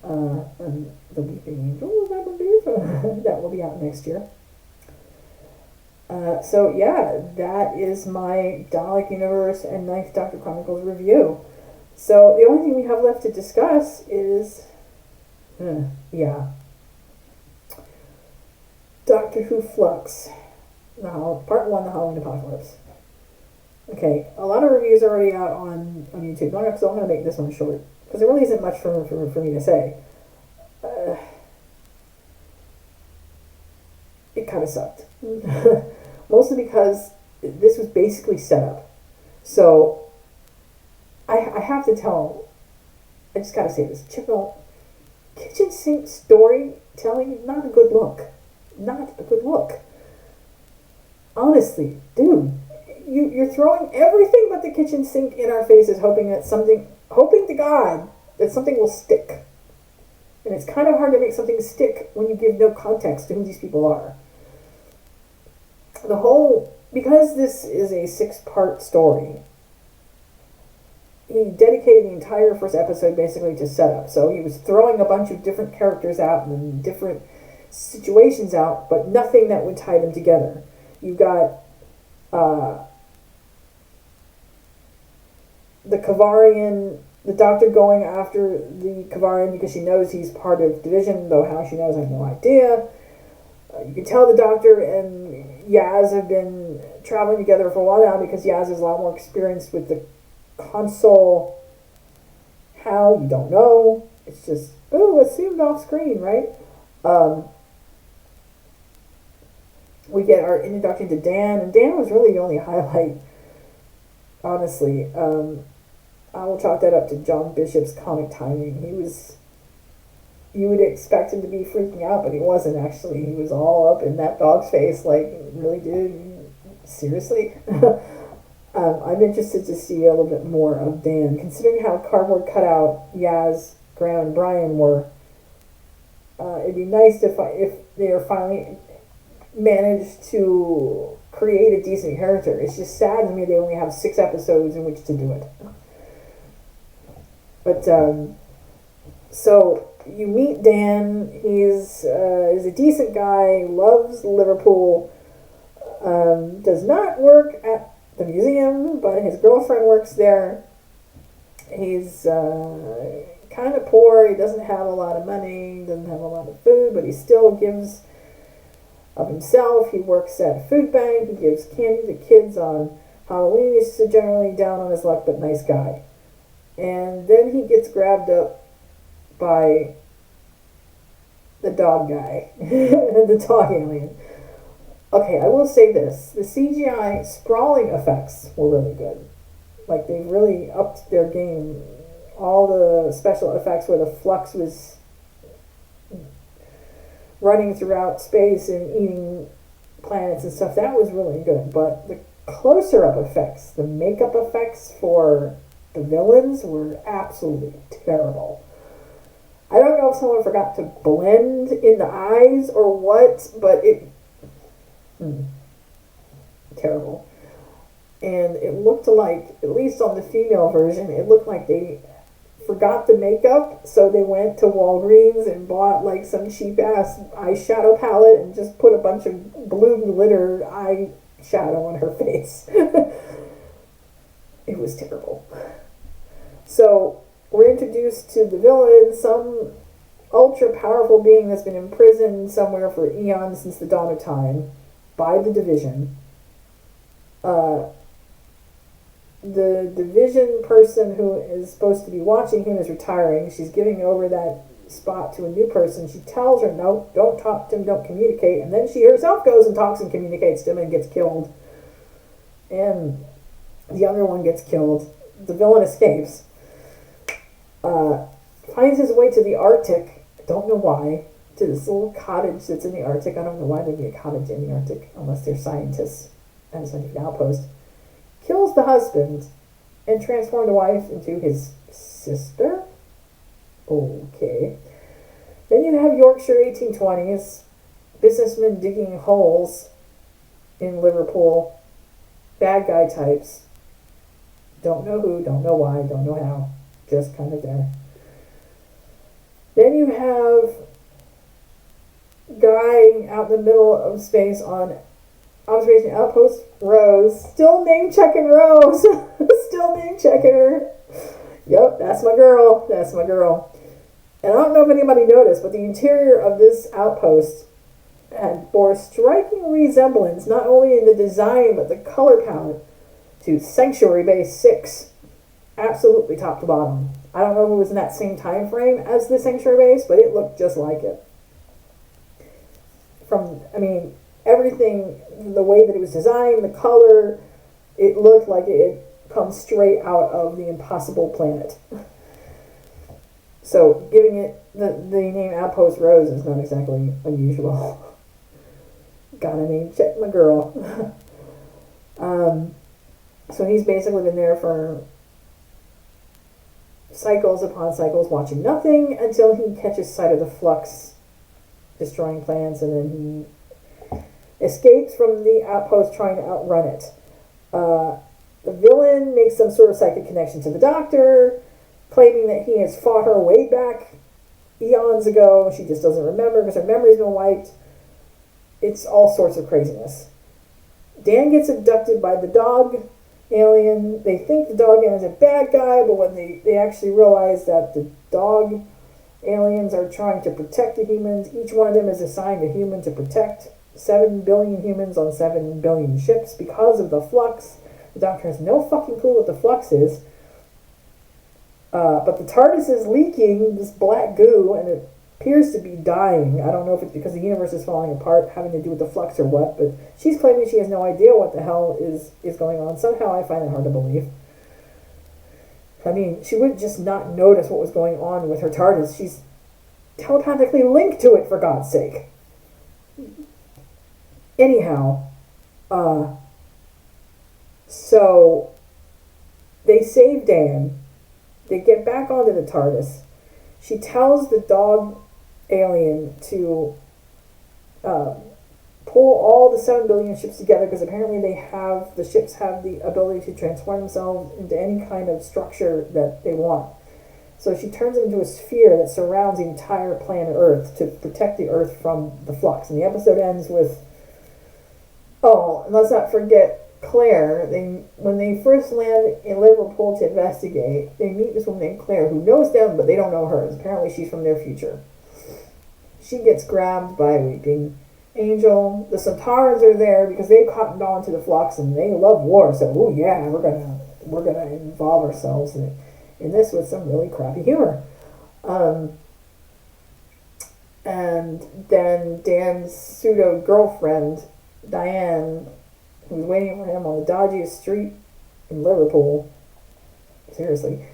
And the Weeping Angel, that will be out next year. So yeah, that is my Dalek Universe and 9th Doctor Chronicles review. So the only thing we have left to discuss is, Doctor Who Flux, Part 1, The Halloween Apocalypse. Okay, a lot of reviews are already out on YouTube, so I'm going to make this one short, because there really isn't much for me to say. It kind of sucked. Mostly because this was basically set up. So, I have to tell, I just gotta say this, kitchen sink storytelling, not a good look. Not a good look. Honestly, dude, you're throwing everything but the kitchen sink in our faces, hoping to God that something will stick. And it's kind of hard to make something stick when you give no context to who these people are. Because this is a 6-part story, he dedicated the entire first episode basically to setup. So he was throwing a bunch of different characters out and different situations out, but nothing that would tie them together. You've got the Kavarian, the Doctor going after the Kavarian because she knows he's part of Division, though how she knows I have no idea. You can tell the Doctor and Yaz have been traveling together for a while now because Yaz is a lot more experienced with the console. How? You don't know. It's just, let's see it off screen, right? We get our introduction to Dan, and Dan was really the only highlight, honestly. I will chalk that up to John Bishop's comic timing. You would expect him to be freaking out, but he wasn't actually. He was all up in that dog's face, like, really, dude? Seriously? I'm interested to see a little bit more of Dan, considering how cardboard cutout Yaz, Graham, and Brian were. It'd be nice if they are finally managed to create a decent character. It's just sad to me they only have 6 episodes in which to do it. But, so you meet Dan. He's a decent guy, loves Liverpool, does not work at the museum, but his girlfriend works there. He's kind of poor. He doesn't have a lot of money, doesn't have a lot of food, but he still gives of himself. He works at a food bank. He gives candy to kids on Halloween. He's generally down on his luck, but nice guy. And then he gets grabbed up by the dog guy, the dog alien. Okay, I will say this: the CGI sprawling effects were really good. Like they really upped their game. All the special effects where the Flux was running throughout space and eating planets and stuff, that was really good. But the closer up effects, the makeup effects for the villains were absolutely terrible. I don't know if someone forgot to blend in the eyes or what, but it terrible. And it looked like, at least on the female version, it looked like they forgot the makeup, so they went to Walgreens and bought like some cheap ass eyeshadow palette and just put a bunch of blue glitter eyeshadow on her face. It was terrible. So we're introduced to the villain, some ultra powerful being that's been imprisoned somewhere for eons since the dawn of time by the Division. The Division person who is supposed to be watching him is retiring. She's giving over that spot to a new person. She tells her, no, don't talk to him, don't communicate. And then she herself goes and talks and communicates to him and gets killed. And the other one gets killed. The villain escapes. Finds his way to the Arctic. I don't know why. To this little cottage that's in the Arctic. I don't know why there'd be a cottage in the Arctic unless they're scientists at a scientific outpost. Kills the husband and transforms the wife into his sister. Okay. Then you have Yorkshire 1820s, businessmen digging holes in Liverpool, bad guy types. Don't know who, don't know why, don't know how, just kind of there. Then you have guy out in the middle of space on Observation Outpost Rose. Still name checking Rose. Still name checking her. Yep, that's my girl. That's my girl. And I don't know if anybody noticed, but the interior of this outpost bore striking resemblance, not only in the design, but the color palette, to Sanctuary Base 6. Absolutely top to bottom. I don't know if it was in that same time frame as the Sanctuary Base, but it looked just like it. Everything, the way that it was designed, the color, it looked like it comes straight out of the Impossible Planet. So giving it the name Outpost Rose is not exactly unusual. Gotta name check my girl. So he's basically been there for cycles upon cycles, watching nothing until he catches sight of the Flux destroying plants, and then he escapes from the outpost trying to outrun it. The villain makes some sort of psychic connection to the doctor, claiming that he has fought her way back eons ago. She just doesn't remember because her memory's been wiped. It's all sorts of craziness. Dan gets abducted by the dog alien. They think the dog alien is a bad guy, but when they actually realize that the dog aliens are trying to protect the humans, each one of them is assigned a human to protect 7 billion humans on 7 billion ships because of the Flux. The Doctor has no fucking clue what the Flux is. But the TARDIS is leaking this black goo, and it appears to be dying. I don't know if it's because the universe is falling apart, having to do with the Flux or what, but she's claiming she has no idea what the hell is going on. Somehow I find it hard to believe. I mean, she would just not notice what was going on with her TARDIS. She's telepathically linked to it, for God's sake. Anyhow, so they save Dan. They get back onto the TARDIS. She tells the dog alien to pull all the 7 billion ships together, because apparently the ships have the ability to transform themselves into any kind of structure that they want. So she turns it into a sphere that surrounds the entire planet Earth to protect the Earth from the Flux. And the episode ends with, and let's not forget Claire. When they first land in Liverpool to investigate, they meet this woman named Claire who knows them, but they don't know her. Apparently she's from their future. She gets grabbed by Weeping Angel. The Centaurans are there because they've cottoned on to the Flux and they love war. So, we're gonna involve ourselves in this with some really crappy humor. And then Dan's pseudo girlfriend, Diane, who's waiting for him on the dodgiest street in Liverpool, seriously,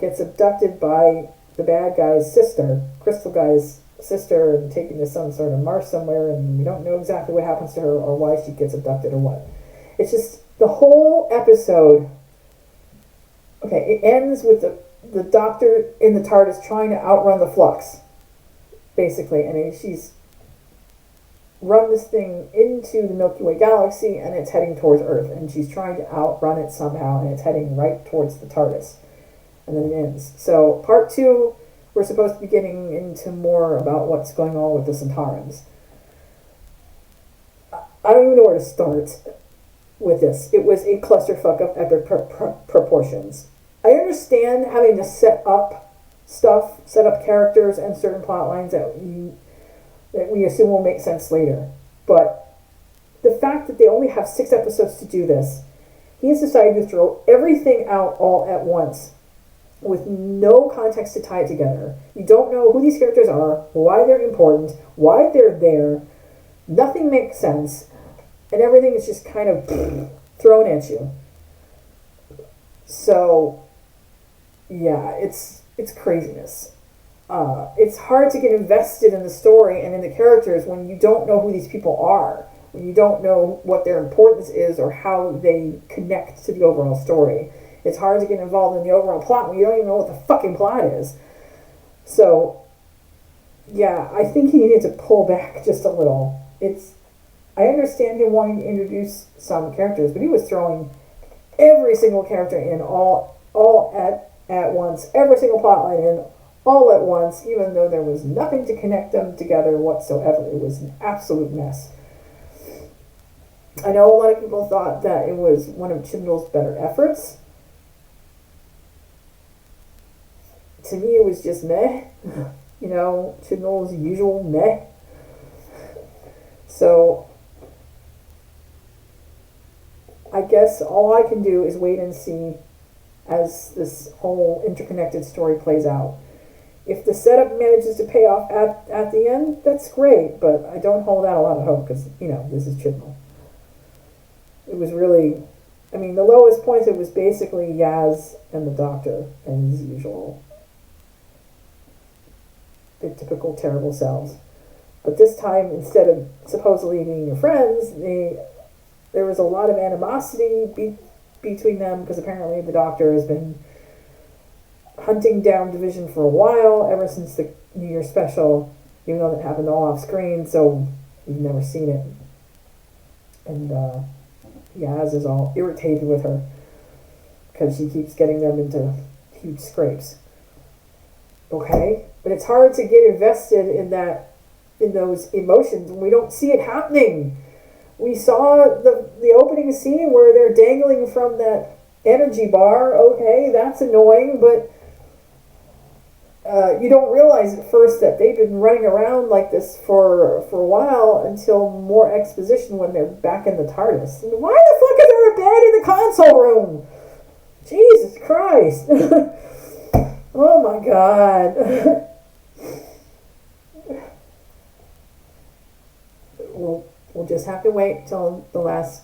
gets abducted by the bad guy's sister, Crystal Guy's sister, and taken to some sort of marsh somewhere, and we don't know exactly what happens to her or why she gets abducted or what. It's just the whole episode. Okay, it ends with the doctor in the TARDIS trying to outrun the Flux, basically, and she's run this thing into the Milky Way galaxy, and it's heading towards Earth, and she's trying to outrun it somehow, and it's heading right towards the TARDIS, and then it ends. So part 2, we're supposed to be getting into more about what's going on with the Centaurans. I don't even know where to start with this. It was a clusterfuck of epic proportions. I understand having to set up stuff, set up characters and certain plot lines that we assume will make sense later. But the fact that they only have 6 episodes to do this, he has decided to throw everything out all at once with no context to tie it together. You don't know who these characters are, why they're important, why they're there. Nothing makes sense, and everything is just kind of thrown at you. So, yeah, it's craziness. It's hard to get invested in the story and in the characters when you don't know who these people are, when you don't know what their importance is or how they connect to the overall story. It's hard to get involved in the overall plot when you don't even know what the fucking plot is. So, yeah, I think he needed to pull back just a little. I understand him wanting to introduce some characters, but he was throwing every single character in all at once, every single plot line in all at once, even though there was nothing to connect them together whatsoever. It was an absolute mess. I know a lot of people thought that it was one of Chibnall's better efforts. To me, it was just meh. You know, Chibnall's usual meh. So, I guess all I can do is wait and see as this whole interconnected story plays out. If the setup manages to pay off at the end, that's great, but I don't hold out a lot of hope because, you know, this is Chibnall. It was really, I mean, the lowest point, it was basically Yaz and the Doctor and his usual, the typical terrible selves. But this time, instead of supposedly being your friends, there was a lot of animosity between them because apparently the Doctor has been hunting down Division for a while, ever since the New Year special, even though that happened all off screen, so we've never seen it. And Yaz is all irritated with her because she keeps getting them into huge scrapes. Okay? But it's hard to get invested in those emotions when we don't see it happening. We saw the opening scene where they're dangling from that energy bar. Okay, that's annoying, but you don't realize at first that they've been running around like this for a while until more exposition when they're back in the TARDIS. Why the fuck is there a bed in the console room? Jesus Christ. Oh my God. We'll just have to wait till the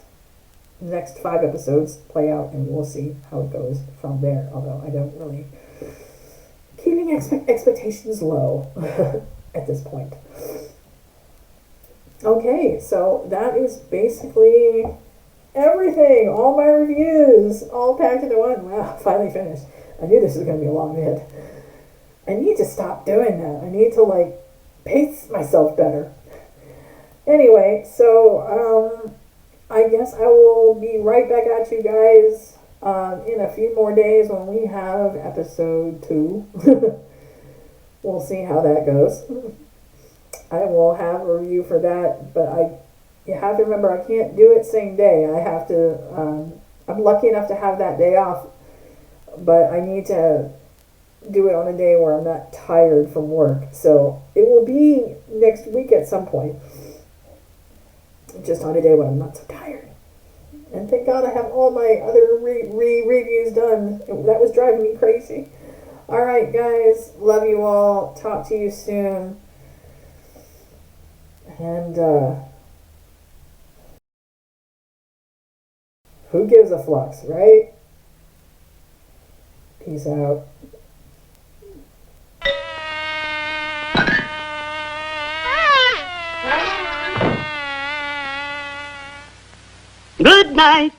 next 5 episodes play out, and we'll see how it goes from there. Although I don't really keeping expectations low at this point. Okay, so that is basically everything. All my reviews, all packed into one. Wow, finally finished. I knew this was going to be a long vid. I need to stop doing that. I need to pace myself better. Anyway, so I guess I will be right back at you guys in a few more days when we have episode 2. We'll see how that goes. I will have a review for that, but you have to remember I can't do it same day. I have to. I'm lucky enough to have that day off, but I need to do it on a day where I'm not tired from work. So it will be next week at some point. Just on a day when I'm not so tired. And thank God I have all my other reviews done. That was driving me crazy. Alright guys, love you all. Talk to you soon. And who gives a flux, right? Peace out. Good night.